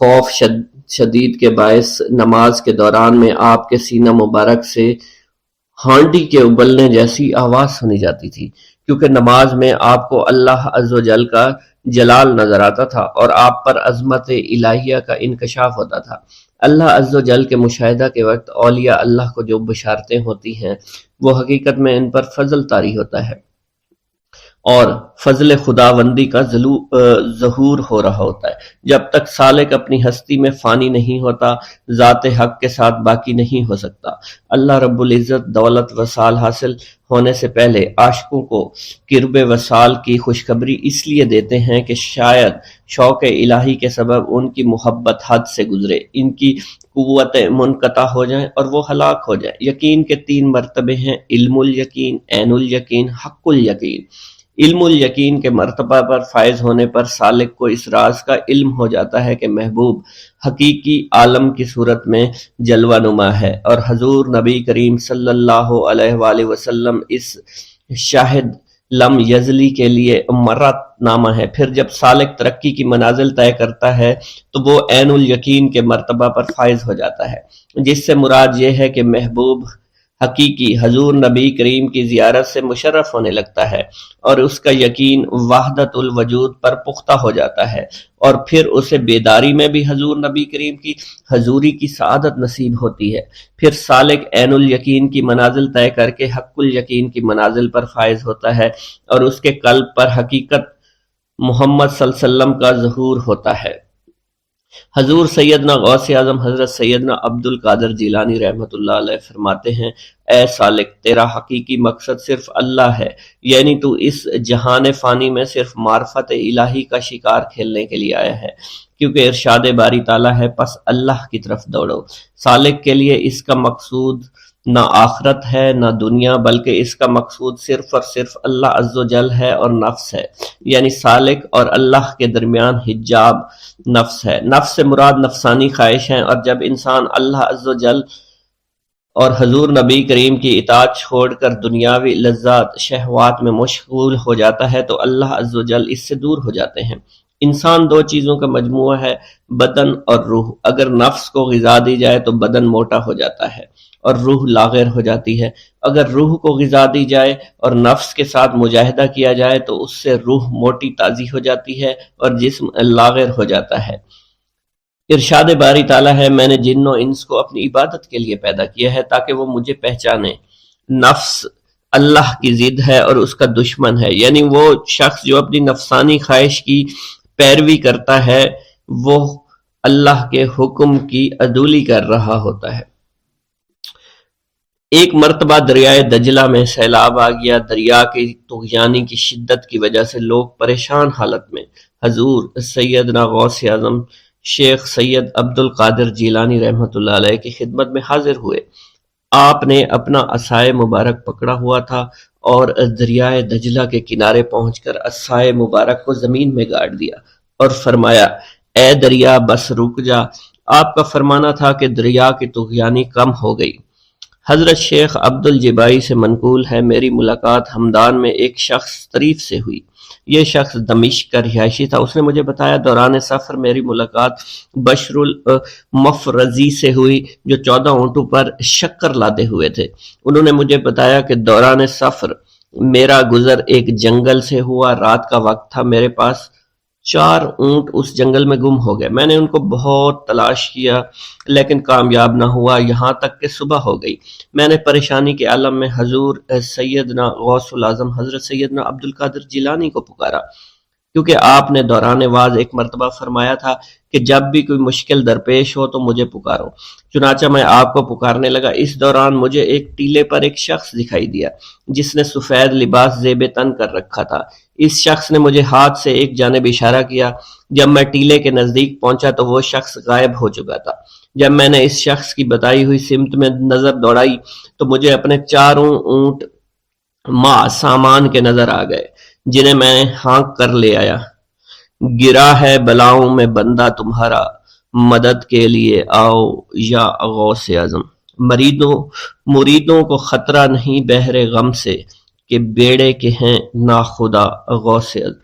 خوف شدید کے باعث نماز کے دوران میں آپ کے سینہ مبارک سے ہانڈی کے ابلنے جیسی آواز سنی جاتی تھی، کیونکہ نماز میں آپ کو اللہ عز و جل کا جلال نظر آتا تھا اور آپ پر عظمت الہیہ کا انکشاف ہوتا تھا۔ اللہ عز و جل کے مشاہدہ کے وقت اولیاء اللہ کو جو بشارتیں ہوتی ہیں وہ حقیقت میں ان پر فضل طاری ہوتا ہے اور فضل خداوندی کا ظہور ہو رہا ہوتا ہے۔ جب تک سالک اپنی ہستی میں فانی نہیں ہوتا، ذات حق کے ساتھ باقی نہیں ہو سکتا۔ اللہ رب العزت دولت وصال حاصل ہونے سے پہلے عاشقوں کو قرب وصال کی خوشخبری اس لیے دیتے ہیں کہ شاید شوق الہی کے سبب ان کی محبت حد سے گزرے، ان کی قوتیں منقطع ہو جائیں اور وہ ہلاک ہو جائیں۔ یقین کے 3 مرتبے ہیں: علم الیقین، عین الیقین، حق الیقین۔ علم الیقین کے مرتبہ پر فائز ہونے پر سالک کو اس راز کا علم ہو جاتا ہے کہ محبوب حقیقی عالم کی صورت میں جلوہ نما ہے، اور حضور نبی کریم صلی اللہ علیہ وآلہ وسلم اس شاہد لم یزلی کے لیے مرت نامہ ہے۔ پھر جب سالک ترقی کی منازل طے کرتا ہے تو وہ عین الیقین کے مرتبہ پر فائز ہو جاتا ہے، جس سے مراد یہ ہے کہ محبوب حقیقی حضور نبی کریم کی زیارت سے مشرف ہونے لگتا ہے اور اس کا یقین وحدت الوجود پر پختہ ہو جاتا ہے، اور پھر اسے بیداری میں بھی حضور نبی کریم کی حضوری کی سعادت نصیب ہوتی ہے۔ پھر سالک عین الیقین کی منازل طے کر کے حق الیقین کی منازل پر فائز ہوتا ہے اور اس کے قلب پر حقیقت محمد صلی اللہ علیہ وسلم کا ظہور ہوتا ہے۔ حضور سیدنا غوث اعظم حضرت سیدنا عبد القادر جیلانی رحمۃ اللہ علیہ فرماتے ہیں: اے سالک، تیرا حقیقی مقصد صرف اللہ ہے، یعنی تو اس جہان فانی میں صرف معرفت الہی کا شکار کھیلنے کے لیے آیا ہے، کیونکہ ارشاد باری تعالیٰ ہے پس اللہ کی طرف دوڑو۔ سالک کے لیے اس کا مقصود نہ آخرت ہے نہ دنیا، بلکہ اس کا مقصود صرف اور صرف اللہ عز و جل ہے اور نفس ہے، یعنی سالک اور اللہ کے درمیان حجاب نفس ہے۔ نفس سے مراد نفسانی خواہش ہیں، اور جب انسان اللہ عز و جل اور حضور نبی کریم کی اطاعت چھوڑ کر دنیاوی لذات شہوات میں مشغول ہو جاتا ہے تو اللہ عز و جل اس سے دور ہو جاتے ہیں۔ انسان 2 چیزوں کا مجموعہ ہے، بدن اور روح۔ اگر نفس کو غذا دی جائے تو بدن موٹا ہو جاتا ہے اور روح لاغر ہو جاتی ہے، اگر روح کو غذا دی جائے اور نفس کے ساتھ مجاہدہ کیا جائے تو اس سے روح موٹی تازی ہو جاتی ہے اور جسم لاغر ہو جاتا ہے۔ ارشاد باری تعالیٰ ہے: میں نے جن و انس کو اپنی عبادت کے لیے پیدا کیا ہے تاکہ وہ مجھے پہچانے۔ نفس اللہ کی ضد ہے اور اس کا دشمن ہے، یعنی وہ شخص جو اپنی نفسانی خواہش کی پیروی کرتا ہے وہ اللہ کے حکم کی عدولی کر رہا ہوتا ہے۔ ایک مرتبہ دریائے دجلہ میں سیلاب آ گیا۔ دریا کی طغیانی کی شدت کی وجہ سے لوگ پریشان حالت میں حضور سیدنا غوث اعظم شیخ سید عبد القادر جیلانی رحمۃ اللہ علیہ کی خدمت میں حاضر ہوئے۔ آپ نے اپنا عصائے مبارک پکڑا ہوا تھا اور دریائے دجلہ کے کنارے پہنچ کر عصائے مبارک کو زمین میں گاڑ دیا اور فرمایا: اے دریا بس رک جا۔ آپ کا فرمانا تھا کہ دریا کی طغیانی کم ہو گئی۔ حضرت شیخ عبد الجبائی سے منقول ہے: میری ملاقات ہمدان میں ایک شخص طریف سے ہوئی۔ یہ شخص دمشق کا رہائشی تھا۔ اس نے مجھے بتایا دوران سفر میری ملاقات بشر المفرزی سے ہوئی جو 14 اونٹوں پر شکر لادے ہوئے تھے۔ انہوں نے مجھے بتایا کہ دوران سفر میرا گزر ایک جنگل سے ہوا۔ رات کا وقت تھا، میرے پاس 4 اونٹ اس جنگل میں گم ہو گئے۔ میں نے ان کو بہت تلاش کیا لیکن کامیاب نہ ہوا، یہاں تک کہ صبح ہو گئی۔ میں نے پریشانی کے عالم میں حضور سیدنا غوث الاعظم حضرت سیدنا عبد القادر جیلانی کو پکارا، کیونکہ آپ نے دوران واز ایک مرتبہ فرمایا تھا کہ جب بھی کوئی مشکل درپیش ہو تو مجھے پکارو۔ چنانچہ میں آپ کو پکارنے لگا۔ اس دوران مجھے ایک ٹیلے پر ایک شخص دکھائی دیا جس نے سفید لباس زیب تن کر رکھا تھا۔ اس شخص نے مجھے ہاتھ سے ایک جانب اشارہ کیا۔ جب میں ٹیلے کے نزدیک پہنچا تو وہ شخص غائب ہو چکا تھا۔ جب میں نے اس شخص کی بتائی ہوئی سمت میں نظر دوڑائی تو مجھے اپنے 4 اونٹ ماں سامان کے نظر آ گئے جنہیں میں ہانک کر لے آیا۔ گرا ہے بلاؤں میں بندہ تمہارا، مدد کے لیے آؤ یا غوث اعظم۔ مریدوں کو خطرہ نہیں بحر غم سے کہ بیڑے کے ہیں ناخدا غوث اعظم۔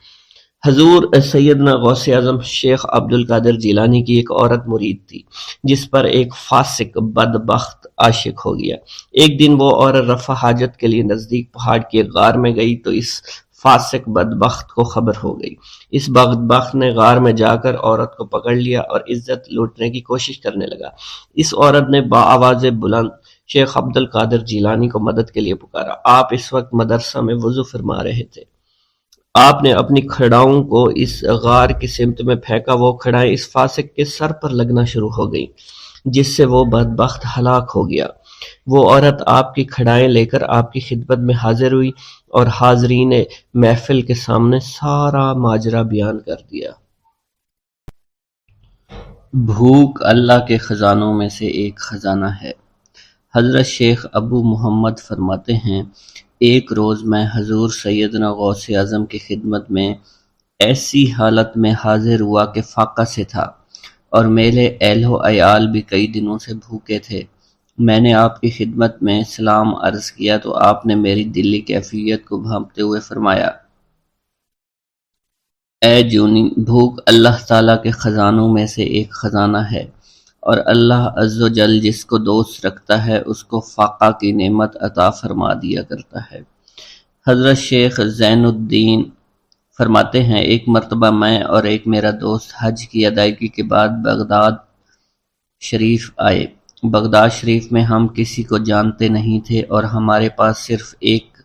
حضور سیدنا غوث اعظم شیخ عبد القادر جیلانی کی ایک عورت مرید تھی جس پر ایک فاسق بدبخت عاشق ہو گیا۔ ایک دن وہ عورت رفع حاجت کے لیے نزدیک پہاڑ کی ایک غار میں گئی تو اس فاسق بدبخت کو خبر ہو گئی۔ اس بدبخت نے غار میں جا کر عورت کو پکڑ لیا اور عزت لوٹنے کی کوشش کرنے لگا۔ اس عورت نے بآواز بلند شیخ عبد القادر جیلانی کو مدد کے لیے پکارا۔ آپ اس وقت مدرسہ میں وضو فرما رہے تھے۔ آپ نے اپنی کھڑاؤں کو اس غار کی سمت میں پھینکا، وہ کھڑائیں اس فاسق کے سر پر لگنا شروع ہو گئیں جس سے وہ بدبخت ہلاک ہو گیا۔ وہ عورت آپ کی کھڑائیں لے کر آپ کی خدمت میں حاضر ہوئی اور حاضرین محفل کے سامنے سارا ماجرا بیان کر دیا۔ بھوک اللہ کے خزانوں میں سے ایک خزانہ ہے۔ حضرت شیخ ابو محمد فرماتے ہیں، ایک روز میں حضور سیدنا غوث اعظم کی خدمت میں ایسی حالت میں حاضر ہوا کہ فاقہ سے تھا اور میرے اہل و عیال بھی کئی دنوں سے بھوکے تھے۔ میں نے آپ کی خدمت میں سلام عرض کیا تو آپ نے میری دلی کیفیت کو بھانپتے ہوئے فرمایا، اے جونی، بھوک اللہ تعالیٰ کے خزانوں میں سے ایک خزانہ ہے، اور اللہ عز و جل جس کو دوست رکھتا ہے اس کو فاقہ کی نعمت عطا فرما دیا کرتا ہے۔ حضرت شیخ زین الدین فرماتے ہیں، ایک مرتبہ میں اور ایک میرا دوست حج کی ادائیگی کے بعد بغداد شریف آئے۔ بغداد شریف میں ہم کسی کو جانتے نہیں تھے اور ہمارے پاس صرف ایک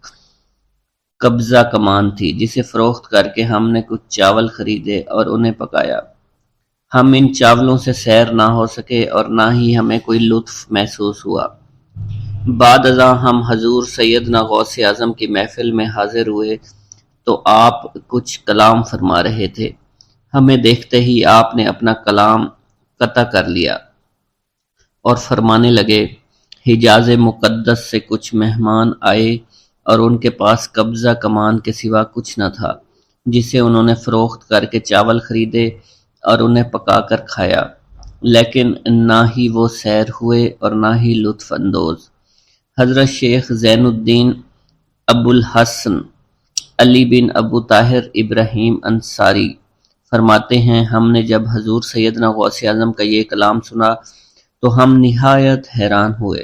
قبضہ کمان تھی جسے فروخت کر کے ہم نے کچھ چاول خریدے اور انہیں پکایا۔ ہم ان چاولوں سے سیر نہ ہو سکے اور نہ ہی ہمیں کوئی لطف محسوس ہوا۔ بعد ازاں ہم حضور سیدنا غوث اعظم کی محفل میں حاضر ہوئے تو آپ کچھ کلام فرما رہے تھے۔ ہمیں دیکھتے ہی آپ نے اپنا کلام قطع کر لیا اور فرمانے لگے، حجاز مقدس سے کچھ مہمان آئے اور ان کے پاس قبضہ کمان کے سوا کچھ نہ تھا جسے انہوں نے فروخت کر کے چاول خریدے اور انہیں پکا کر کھایا، لیکن نہ ہی وہ سیر ہوئے اور نہ ہی لطف اندوز۔ حضرت شیخ زین الدین ابو الحسن علی بن ابو طاہر ابراہیم انصاری فرماتے ہیں، ہم نے جب حضور سیدنا غوث اعظم کا یہ کلام سنا تو ہم نہایت حیران ہوئے۔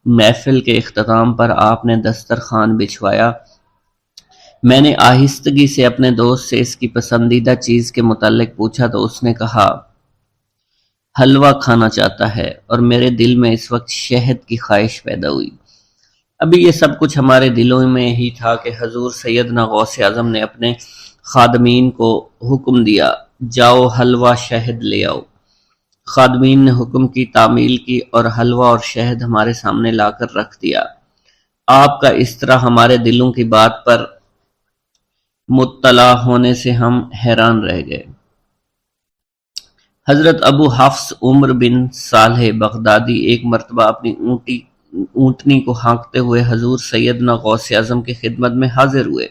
محفل کے اختتام پر آپ نے دسترخوان بچھوایا۔ میں نے آہستگی سے اپنے دوست سے اس کی پسندیدہ چیز کے متعلق پوچھا تو اس نے کہا، حلوہ کھانا چاہتا ہے، اور میرے دل میں اس وقت شہد کی خواہش پیدا ہوئی۔ ابھی یہ سب کچھ ہمارے دلوں میں ہی تھا کہ حضور سیدنا غوث اعظم نے اپنے خادمین کو حکم دیا، جاؤ حلوہ شہد لے آؤ۔ خادمین نے حکم کی، تعمیل کی اور حلوہ اور شہد ہمارے سامنے لا کر رکھ دیا۔ آپ کا اس طرح ہمارے دلوں کی بات پر مطلع ہونے سے ہم حیران رہ گئے۔ حضرت ابو حفص عمر بن صالح بغدادی ایک مرتبہ اپنی اونٹنی کو ہانکتے ہوئے حضور سیدنا غوث اعظم کی خدمت میں حاضر ہوئے۔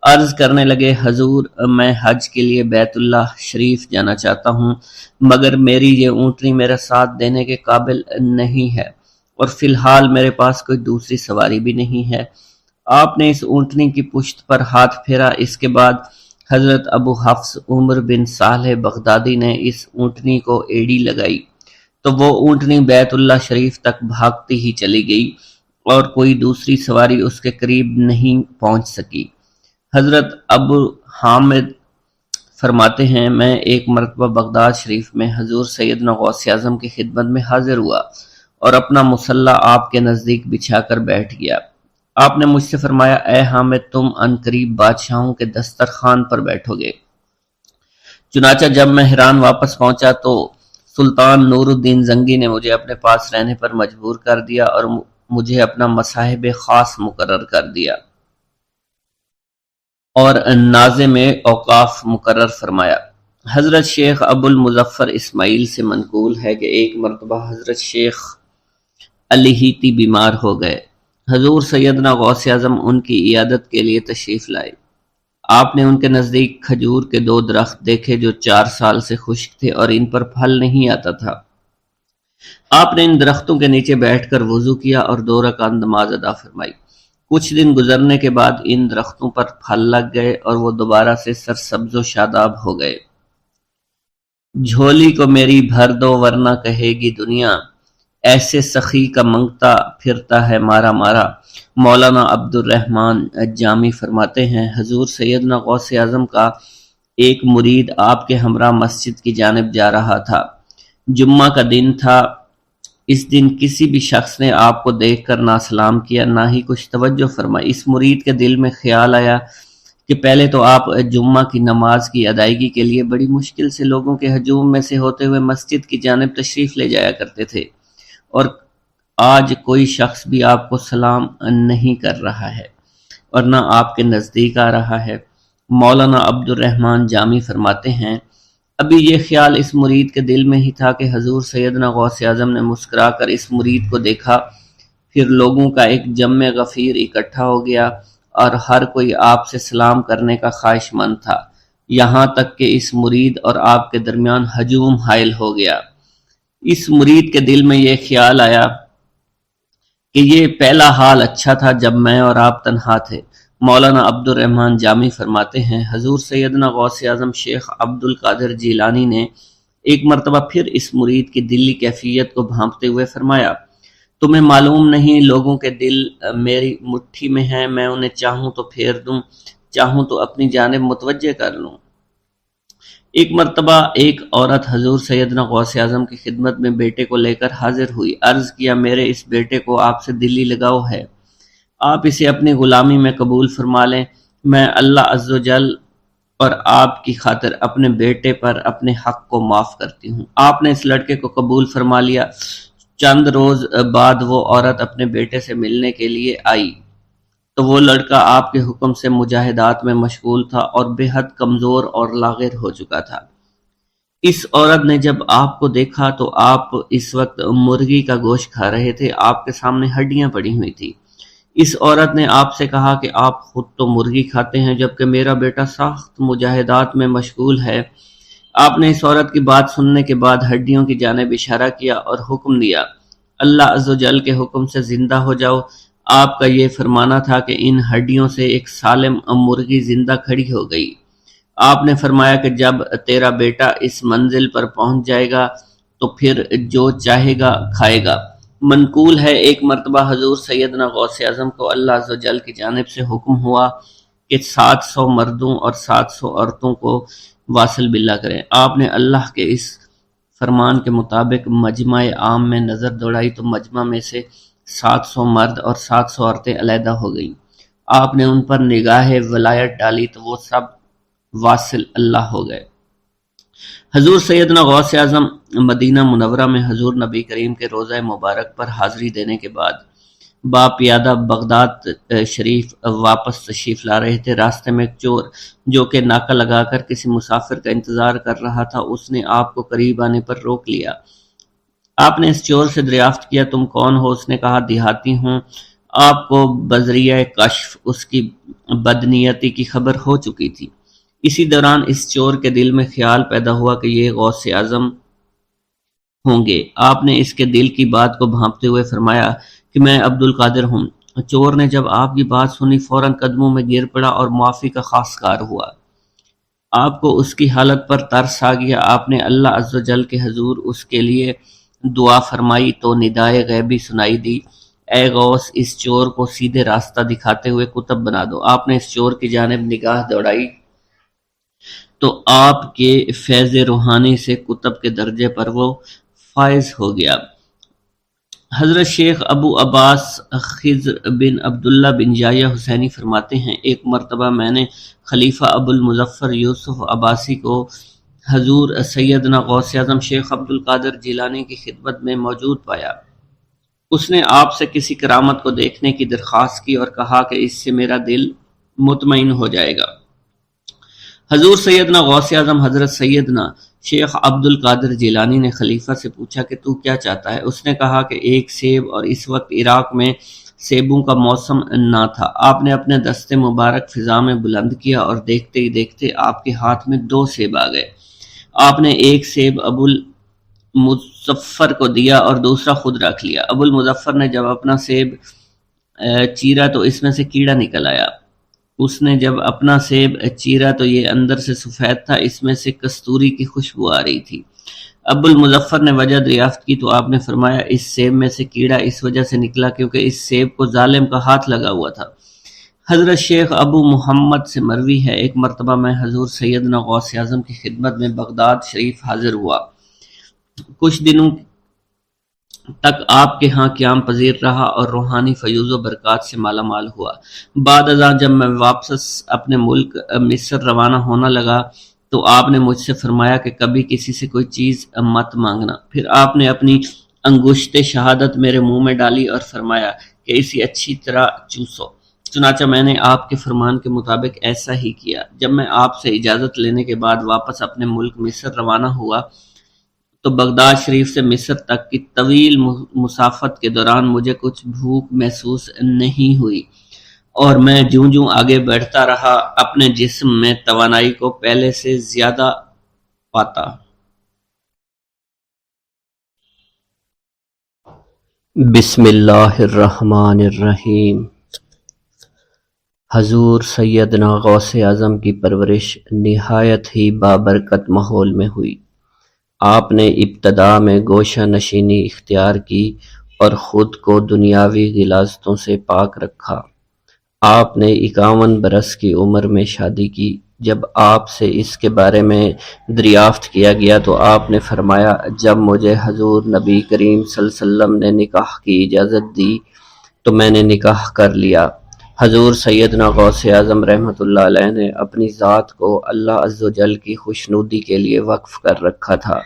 عرض کرنے لگے، حضور، میں حج کے لیے بیت اللہ شریف جانا چاہتا ہوں، مگر میری یہ اونٹنی میرا ساتھ دینے کے قابل نہیں ہے اور فی الحال میرے پاس کوئی دوسری سواری بھی نہیں ہے۔ آپ نے اس اونٹنی کی پشت پر ہاتھ پھیرا۔ اس کے بعد حضرت ابو حفص عمر بن صالح بغدادی نے اس اونٹنی کو ایڑی لگائی تو وہ اونٹنی بیت اللہ شریف تک بھاگتی ہی چلی گئی اور کوئی دوسری سواری اس کے قریب نہیں پہنچ سکی۔ حضرت ابو حامد فرماتے ہیں، میں ایک مرتبہ بغداد شریف میں حضور سیدنا غوث اعظم کی خدمت میں حاضر ہوا اور اپنا مصلی آپ کے نزدیک بچھا کر بیٹھ گیا۔ آپ نے مجھ سے فرمایا، اے حامد، تم عنقریب بادشاہوں کے دسترخوان پر بیٹھو گے۔ چنانچہ جب میں حران واپس پہنچا تو سلطان نور الدین زنگی نے مجھے اپنے پاس رہنے پر مجبور کر دیا اور مجھے اپنا مصاحب خاص مقرر کر دیا اور ناظم اوقاف مقرر فرمایا۔ حضرت شیخ ابو المظفر اسماعیل سے منقول ہے کہ ایک مرتبہ حضرت شیخ الہیتی بیمار ہو گئے۔ حضور سیدنا غوث اعظم ان کی عیادت کے لیے تشریف لائے۔ آپ نے ان کے نزدیک کھجور کے 2 درخت دیکھے جو 4 سال سے خشک تھے اور ان پر پھل نہیں آتا تھا۔ آپ نے ان درختوں کے نیچے بیٹھ کر وضو کیا اور 2 رکعت نماز ادا فرمائی۔ کچھ دن گزرنے کے بعد ان درختوں پر پھل لگ گئے اور وہ دوبارہ سے سرسبز و شاداب ہو گئے۔ جھولی کو میری بھر دو ورنہ کہے گی دنیا، ایسے سخی کا منگتا پھرتا ہے مارا مارا۔ مولانا عبد الرحمن جامی فرماتے ہیں، حضور سیدنا غوث اعظم کا ایک مرید آپ کے ہمراہ مسجد کی جانب جا رہا تھا۔ جمعہ کا دن تھا۔ اس دن کسی بھی شخص نے آپ کو دیکھ کر نہ سلام کیا نہ ہی کچھ توجہ فرمائی۔ اس مرید کے دل میں خیال آیا کہ پہلے تو آپ جمعہ کی نماز کی ادائیگی کے لیے بڑی مشکل سے لوگوں کے ہجوم میں سے ہوتے ہوئے مسجد کی جانب تشریف لے جایا کرتے تھے، اور آج کوئی شخص بھی آپ کو سلام نہیں کر رہا ہے اور نہ آپ کے نزدیک آ رہا ہے۔ مولانا عبد الرحمن جامی فرماتے ہیں، ابھی یہ خیال اس مرید کے دل میں ہی تھا کہ حضور سیدنا غوث اعظم نے مسکرا کر اس مرید کو دیکھا، پھر لوگوں کا ایک جمع غفیر اکٹھا ہو گیا اور ہر کوئی آپ سے سلام کرنے کا خواہش مند تھا، یہاں تک کہ اس مرید اور آپ کے درمیان ہجوم حائل ہو گیا۔ اس مرید کے دل میں یہ خیال آیا کہ یہ پہلا حال اچھا تھا جب میں اور آپ تنہا تھے۔ مولانا عبد الرحمن جامی فرماتے ہیں، حضور سیدنا غوث اعظم شیخ عبد القادر جیلانی نے ایک مرتبہ پھر اس مرید کی دلی کیفیت کو بھانپتے ہوئے فرمایا، تمہیں معلوم نہیں لوگوں کے دل میری مٹھی میں ہیں، میں انہیں چاہوں تو پھیر دوں، چاہوں تو اپنی جانب متوجہ کر لوں۔ ایک مرتبہ ایک عورت حضور سیدنا غوث اعظم کی خدمت میں بیٹے کو لے کر حاضر ہوئی۔ عرض کیا، میرے اس بیٹے کو آپ سے دلی لگاؤ ہے، آپ اسے اپنی غلامی میں قبول فرما لیں، میں اللہ عز و جل اور آپ کی خاطر اپنے بیٹے پر اپنے حق کو معاف کرتی ہوں۔ آپ نے اس لڑکے کو قبول فرما لیا۔ چند روز بعد وہ عورت اپنے بیٹے سے ملنے کے لیے آئی تو وہ لڑکا آپ کے حکم سے مجاہدات میں مشغول تھا اور بے حد کمزور اور لاغر ہو چکا تھا۔ اس عورت نے جب آپ کو دیکھا تو آپ اس وقت مرغی کا گوشت کھا رہے تھے، آپ کے سامنے ہڈیاں پڑی ہوئی تھی۔ اس عورت نے آپ سے کہا کہ آپ خود تو مرغی کھاتے ہیں جبکہ میرا بیٹا سخت مجاہدات میں مشغول ہے۔ آپ نے اس عورت کی بات سننے کے بعد ہڈیوں کی جانب اشارہ کیا اور حکم دیا، اللہ عز و جل کے حکم سے زندہ ہو جاؤ۔ آپ کا یہ فرمانا تھا کہ ان ہڈیوں سے ایک سالم مرغی زندہ کھڑی ہو گئی۔ آپ نے فرمایا کہ جب تیرا بیٹا اس منزل پر پہنچ جائے گا تو پھر جو چاہے گا کھائے گا۔ منقول ہے، ایک مرتبہ حضور سیدنا غوث اعظم کو اللہ عز و جل کی جانب سے حکم ہوا کہ 700 مردوں اور 700 عورتوں کو واصل باللہ کریں۔ آپ نے اللہ کے اس فرمان کے مطابق مجمع عام میں نظر دوڑائی تو مجمع میں سے 700 مرد اور 700 عورتیں علیحدہ ہو گئیں۔ آپ نے ان پر نگاہ ولایت ڈالی تو وہ سب واصل اللہ ہو گئے۔ حضور سیدنا غوث اعظم مدینہ منورہ میں حضور نبی کریم کے روضہ مبارک پر حاضری دینے کے بعد باپیادہ بغداد شریف واپس تشریف لا رہے تھے۔ راستے میں ایک چور جو کہ ناکہ لگا کر کسی مسافر کا انتظار کر رہا تھا، اس نے آپ کو قریب آنے پر روک لیا۔ آپ نے اس چور سے دریافت کیا، تم کون ہو؟ اس نے کہا، دیہاتی ہوں۔ آپ کو بذریعہ کشف اس کی بدنیتی کی خبر ہو چکی تھی۔ اسی دوران اس چور کے دل میں خیال پیدا ہوا کہ یہ غوث اعظم ہوں گے۔ آپ نے اس کے دل کی بات کو بھانپتے ہوئے فرمایا کہ میں عبد القادر ہوں۔ چور نے جب آپ کی بات سنی فوراً قدموں میں گر پڑا اور معافی کا خواستگار ہوا۔ آپ کو اس کی حالت پر ترس آ گیا۔ آپ نے اللہ عز و جل کے حضور اس کے لیے دعا فرمائی تو ندائے غیبی سنائی دی، اے غوث اس چور کو سیدھے راستہ دکھاتے ہوئے قطب بنا دو۔ آپ نے اس چور کی جانب نگاہ دوڑائی تو آپ کے فیض روحانی سے قطب کے درجے پر وہ فائز ہو گیا۔ حضرت شیخ ابو عباس خضر بن عبداللہ بن یحییٰ حسینی فرماتے ہیں، ایک مرتبہ میں نے خلیفہ ابو المظفر یوسف عباسی کو حضور سیدنا غوث اعظم شیخ عبد القادر جیلانی کی خدمت میں موجود پایا۔ اس نے آپ سے کسی کرامت کو دیکھنے کی درخواست کی اور کہا کہ اس سے میرا دل مطمئن ہو جائے گا۔ حضور سیدنا غوث اعظم حضرت سیدنا شیخ عبد القادر جیلانی نے خلیفہ سے پوچھا کہ تو کیا چاہتا ہے؟ اس نے کہا کہ ایک سیب، اور اس وقت عراق میں سیبوں کا موسم نہ تھا۔ آپ نے اپنے دستے مبارک فضا میں بلند کیا اور دیکھتے ہی دیکھتے آپ کے ہاتھ میں 2 سیب آ گئے۔ آپ نے ایک سیب ابو المظفر کو دیا اور دوسرا خود رکھ لیا۔ ابو المظفر نے جب اپنا سیب چیرا تو اس میں سے کیڑا نکل آیا۔ اس نے جب اپنا سیب چیرا تو یہ اندر سے سفید تھا، اس میں سے کستوری کی خوشبو آ رہی تھی۔ ابو المظفر نے وجہ دریافت کی تو آپ نے فرمایا اس سیب میں سے کیڑا اس وجہ سے نکلا کیونکہ اس سیب کو ظالم کا ہاتھ لگا ہوا تھا۔ حضرت شیخ ابو محمد سے مروی ہے، ایک مرتبہ میں حضور سیدنا غوث اعظم کی خدمت میں بغداد شریف حاضر ہوا۔ کچھ دنوں تک آپ کے ہاں قیام پذیر رہا اور روحانی فیوز و برکات سے مالا مال ہوا۔ بعد ازاں جب میں واپس اپنے ملک مصر روانہ ہونا لگا تو آپ نے مجھ سے فرمایا کہ کبھی کسی سے کوئی چیز مت مانگنا۔ پھر آپ نے اپنی انگشت شہادت میرے منہ میں ڈالی اور فرمایا کہ اسے اچھی طرح چوسو۔ چنانچہ میں نے آپ کے فرمان کے مطابق ایسا ہی کیا۔ جب میں آپ سے اجازت لینے کے بعد واپس اپنے ملک مصر روانہ ہوا تو بغداد شریف سے مصر تک کی طویل مسافت کے دوران مجھے کچھ بھوک محسوس نہیں ہوئی، اور میں جوں جوں آگے بڑھتا رہا اپنے جسم میں توانائی کو پہلے سے زیادہ پاتا۔ بسم اللہ الرحمن الرحیم۔ حضور سیدنا غوث اعظم کی پرورش نہایت ہی بابرکت ماحول میں ہوئی۔ آپ نے ابتدا میں گوشہ نشینی اختیار کی اور خود کو دنیاوی غلاظتوں سے پاک رکھا۔ آپ نے 51 برس کی عمر میں شادی کی۔ جب آپ سے اس کے بارے میں دریافت کیا گیا تو آپ نے فرمایا جب مجھے حضور نبی کریم صلی اللہ علیہ وسلم نے نکاح کی اجازت دی تو میں نے نکاح کر لیا۔ حضور سیدنا غوث اعظم رحمۃ اللہ علیہ نے اپنی ذات کو اللہ عز و جل کی خوشنودی کے لیے وقف کر رکھا تھا۔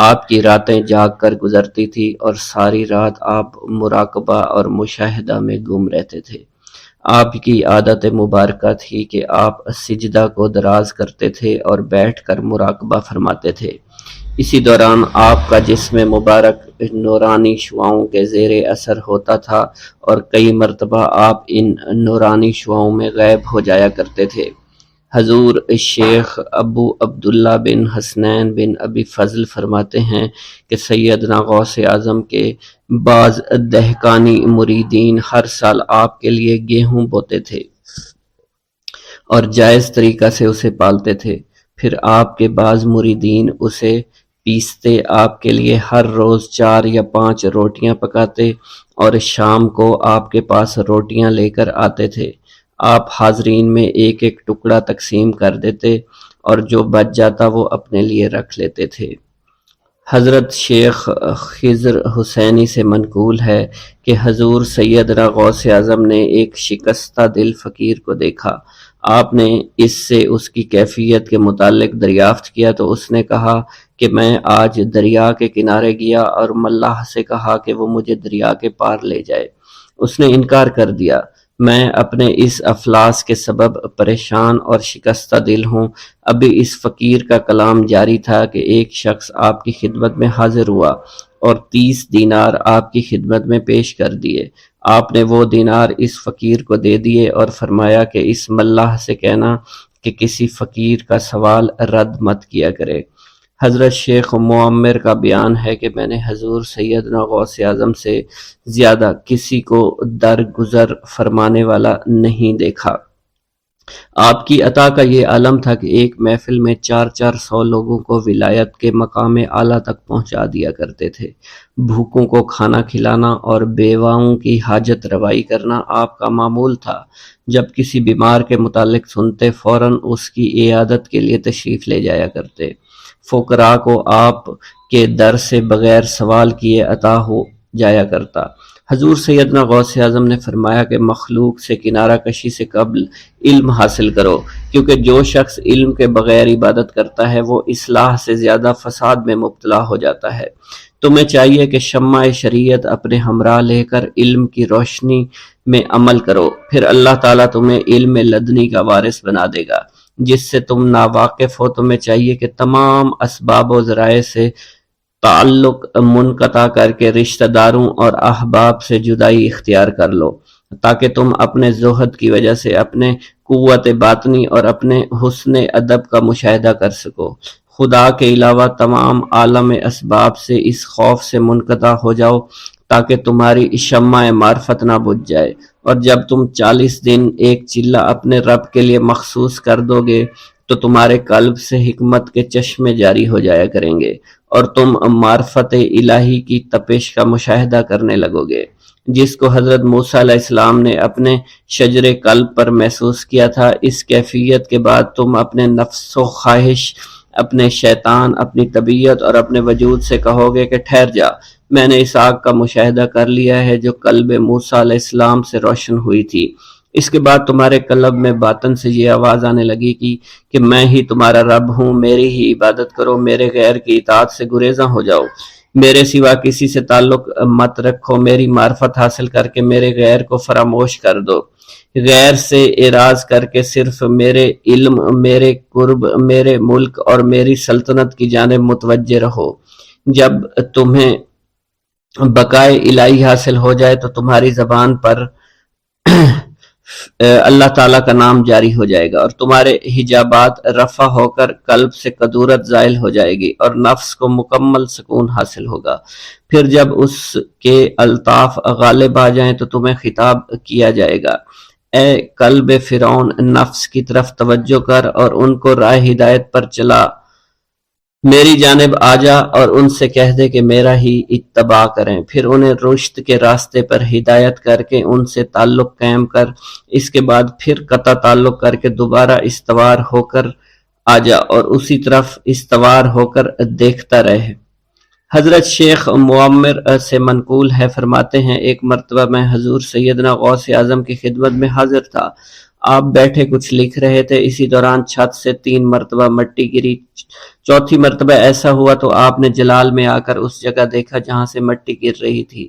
آپ کی راتیں جاگ کر گزرتی تھی اور ساری رات آپ مراقبہ اور مشاہدہ میں گم رہتے تھے۔ آپ کی عادت مبارکہ تھی کہ آپ سجدہ کو دراز کرتے تھے اور بیٹھ کر مراقبہ فرماتے تھے۔ اسی دوران آپ کا جسم مبارک نورانی شعاؤں کے زیر اثر ہوتا تھا اور کئی مرتبہ آپ ان نورانی شعاؤں میں غائب ہو جایا کرتے تھے۔ حضور شیخ ابو عبداللہ بن حسنین بن ابی فضل فرماتے ہیں کہ سیدنا غوث اعظم کے بعض دہقانی مریدین ہر سال آپ کے لیے گیہوں بوتے تھے اور جائز طریقہ سے اسے پالتے تھے۔ پھر آپ کے بعض مریدین اسے پیستے آپ کے لیے ہر روز 4 یا 5 روٹیاں پکاتے اور شام کو آپ کے پاس روٹیاں لے کر آتے تھے۔ آپ حاضرین میں ایک ایک ٹکڑا تقسیم کر دیتے اور جو بچ جاتا وہ اپنے لیے رکھ لیتے تھے۔ حضرت شیخ خضر حسینی سے منقول ہے کہ حضور سیدنا غوث اعظم نے ایک شکستہ دل فقیر کو دیکھا۔ آپ نے اس سے اس کی کیفیت کے متعلق دریافت کیا تو اس نے کہا کہ میں آج دریا کے کنارے گیا اور ملاح سے کہا کہ وہ مجھے دریا کے پار لے جائے۔ اس نے انکار کر دیا۔ میں اپنے اس افلاس کے سبب پریشان اور شکستہ دل ہوں۔ ابھی اس فقیر کا کلام جاری تھا کہ ایک شخص آپ کی خدمت میں حاضر ہوا اور 30 دینار آپ کی خدمت میں پیش کر دیے۔ آپ نے وہ دینار اس فقیر کو دے دیے اور فرمایا کہ اس ملاح سے کہنا کہ کسی فقیر کا سوال رد مت کیا کرے۔ حضرت شیخ معمر کا بیان ہے کہ میں نے حضور سیدنا غوث اعظم سے زیادہ کسی کو درگزر فرمانے والا نہیں دیکھا۔ آپ کی عطا کا یہ عالم تھا کہ ایک محفل میں 400 لوگوں کو ولایت کے مقام اعلیٰ تک پہنچا دیا کرتے تھے۔ بھوکوں کو کھانا کھلانا اور بیواؤں کی حاجت روائی کرنا آپ کا معمول تھا۔ جب کسی بیمار کے متعلق سنتے فوراً اس کی عیادت کے لیے تشریف لے جایا کرتے۔ فقراء کو آپ کے در سے بغیر سوال کیے عطا ہو جایا کرتا۔ حضور سیدنا غوث اعظم نے فرمایا کہ مخلوق سے کنارہ کشی سے قبل علم حاصل کرو، کیونکہ جو شخص علم کے بغیر عبادت کرتا ہے وہ اصلاح سے زیادہ فساد میں مبتلا ہو جاتا ہے۔ تمہیں چاہیے کہ شمع شریعت اپنے ہمراہ لے کر علم کی روشنی میں عمل کرو، پھر اللہ تعالیٰ تمہیں علم لدنی کا وارث بنا دے گا جس سے تم ناواقف ہو۔ تمہیں چاہیے کہ تمام اسباب و ذرائع سے تعلق منقطع کر کے رشتہ داروں اور احباب سے جدائی اختیار کر لو، تاکہ تم اپنے زہد کی وجہ سے اپنے قوت باطنی اور اپنے حسن ادب کا مشاہدہ کر سکو۔ خدا کے علاوہ تمام عالم اسباب سے اس خوف سے منقطع ہو جاؤ تاکہ تمہاری شمع معرفت نہ بجھ جائے اور جب تم 40 دن ایک چلہ اپنے رب کے لیے مخصوص کر دو گے تو تمہارے قلب سے حکمت کے چشمے جاری ہو جایا کریں گے اور تم معرفت الہی کی تپش کا مشاہدہ کرنے لگو گے، جس کو حضرت موسیٰ علیہ السلام نے اپنے شجر قلب پر محسوس کیا تھا۔ اس کیفیت کے بعد تم اپنے نفس و خواہش، اپنے شیطان، اپنی طبیعت اور اپنے وجود سے کہو گے کہ ٹھہر جا، میں نے اس آگ کا مشاہدہ کر لیا ہے جو قلب موسیٰ علیہ السلام سے روشن ہوئی تھی۔ اس کے بعد تمہارے قلب میں باطن سے یہ آواز آنے لگی کہ میں ہی تمہارا رب ہوں، میری ہی عبادت کرو، میرے غیر کی اطاعت سے گریزاں ہو جاؤ، میرے سوا کسی سے تعلق مت رکھو، میری معرفت حاصل کر کے میرے غیر کو فراموش کر دو، غیر سے اعراض کر کے صرف میرے علم، میرے قرب، میرے ملک اور میری سلطنت کی جانب متوجہ رہو۔ جب تمہیں بقائے الہی حاصل ہو جائے تو تمہاری زبان پر اللہ تعالیٰ کا نام جاری ہو جائے گا اور تمہارے حجابات رفع ہو کر قلب سے کدورت زائل ہو جائے گی اور نفس کو مکمل سکون حاصل ہوگا۔ پھر جب اس کے الطاف غالب آ جائیں تو تمہیں خطاب کیا جائے گا، اے قلب فرعون، نفس کی طرف توجہ کر اور ان کو راہ ہدایت پر چلا، میری جانب آ جا اور ان سے کہہ دے کہ میرا ہی اتباع کریں، پھر انہیں رشد کے راستے پر ہدایت کر کے ان سے تعلق قائم کر، اس کے بعد پھر قطع تعلق کر کے دوبارہ استوار ہو کر آ جا اور اسی طرف استوار ہو کر دیکھتا رہے۔ حضرت شیخ معمر سے منقول ہے، فرماتے ہیں ایک مرتبہ میں حضور سیدنا غوث اعظم کی خدمت میں حاضر تھا، آپ بیٹھے کچھ لکھ رہے تھے، اسی دوران چھت سے 3 مرتبہ مٹی گری، چوتھی مرتبہ ایسا ہوا تو آپ نے جلال میں آ کر اس جگہ دیکھا جہاں سے مٹی گر رہی تھی،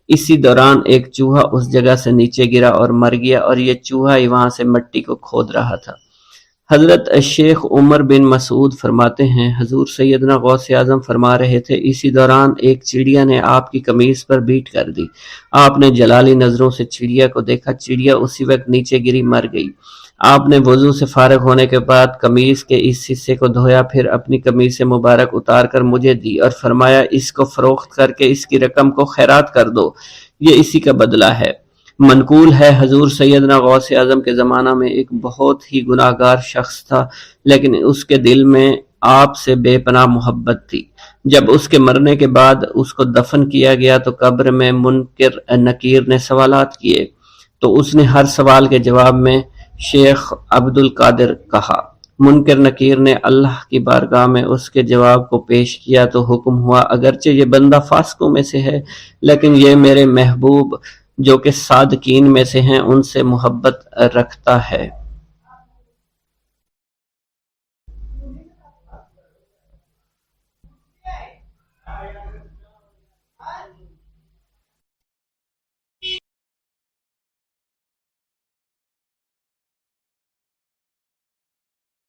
اسی دوران ایک چوہا اس جگہ سے نیچے گرا اور مر گیا اور یہ چوہا ہی وہاں سے مٹی کو کھود رہا تھا۔ حضرت شیخ عمر بن مسعود فرماتے ہیں حضور سیدنا غوث اعظم فرما رہے تھے، اسی دوران ایک چڑیا نے آپ کی قمیص پر بیٹ کر دی، آپ نے جلالی نظروں سے چڑیا کو دیکھا، چڑیا اسی وقت نیچے گری مر گئی، آپ نے وضو سے فارغ ہونے کے بعد قمیص کے اس حصے کو دھویا، پھر اپنی قمیص مبارک اتار کر مجھے دی اور فرمایا اس کو فروخت کر کے اس کی رقم کو خیرات کر دو، یہ اسی کا بدلہ ہے۔ منقول ہے حضور سیدنا غوث اعظم کے زمانہ میں ایک بہت ہی گناہگار شخص تھا، لیکن اس کے دل میں آپ سے بے پناہ محبت تھی۔ جب اس کے مرنے کے بعد اس کو دفن کیا گیا تو قبر میں منکر نکیر نے سوالات کیے، تو اس نے ہر سوال کے جواب میں شیخ عبد القادر کہا۔ منکر نکیر نے اللہ کی بارگاہ میں اس کے جواب کو پیش کیا تو حکم ہوا، اگرچہ یہ بندہ فاسقوں میں سے ہے لیکن یہ میرے محبوب جو کہ صادقین میں سے ہیں ان سے محبت رکھتا ہے۔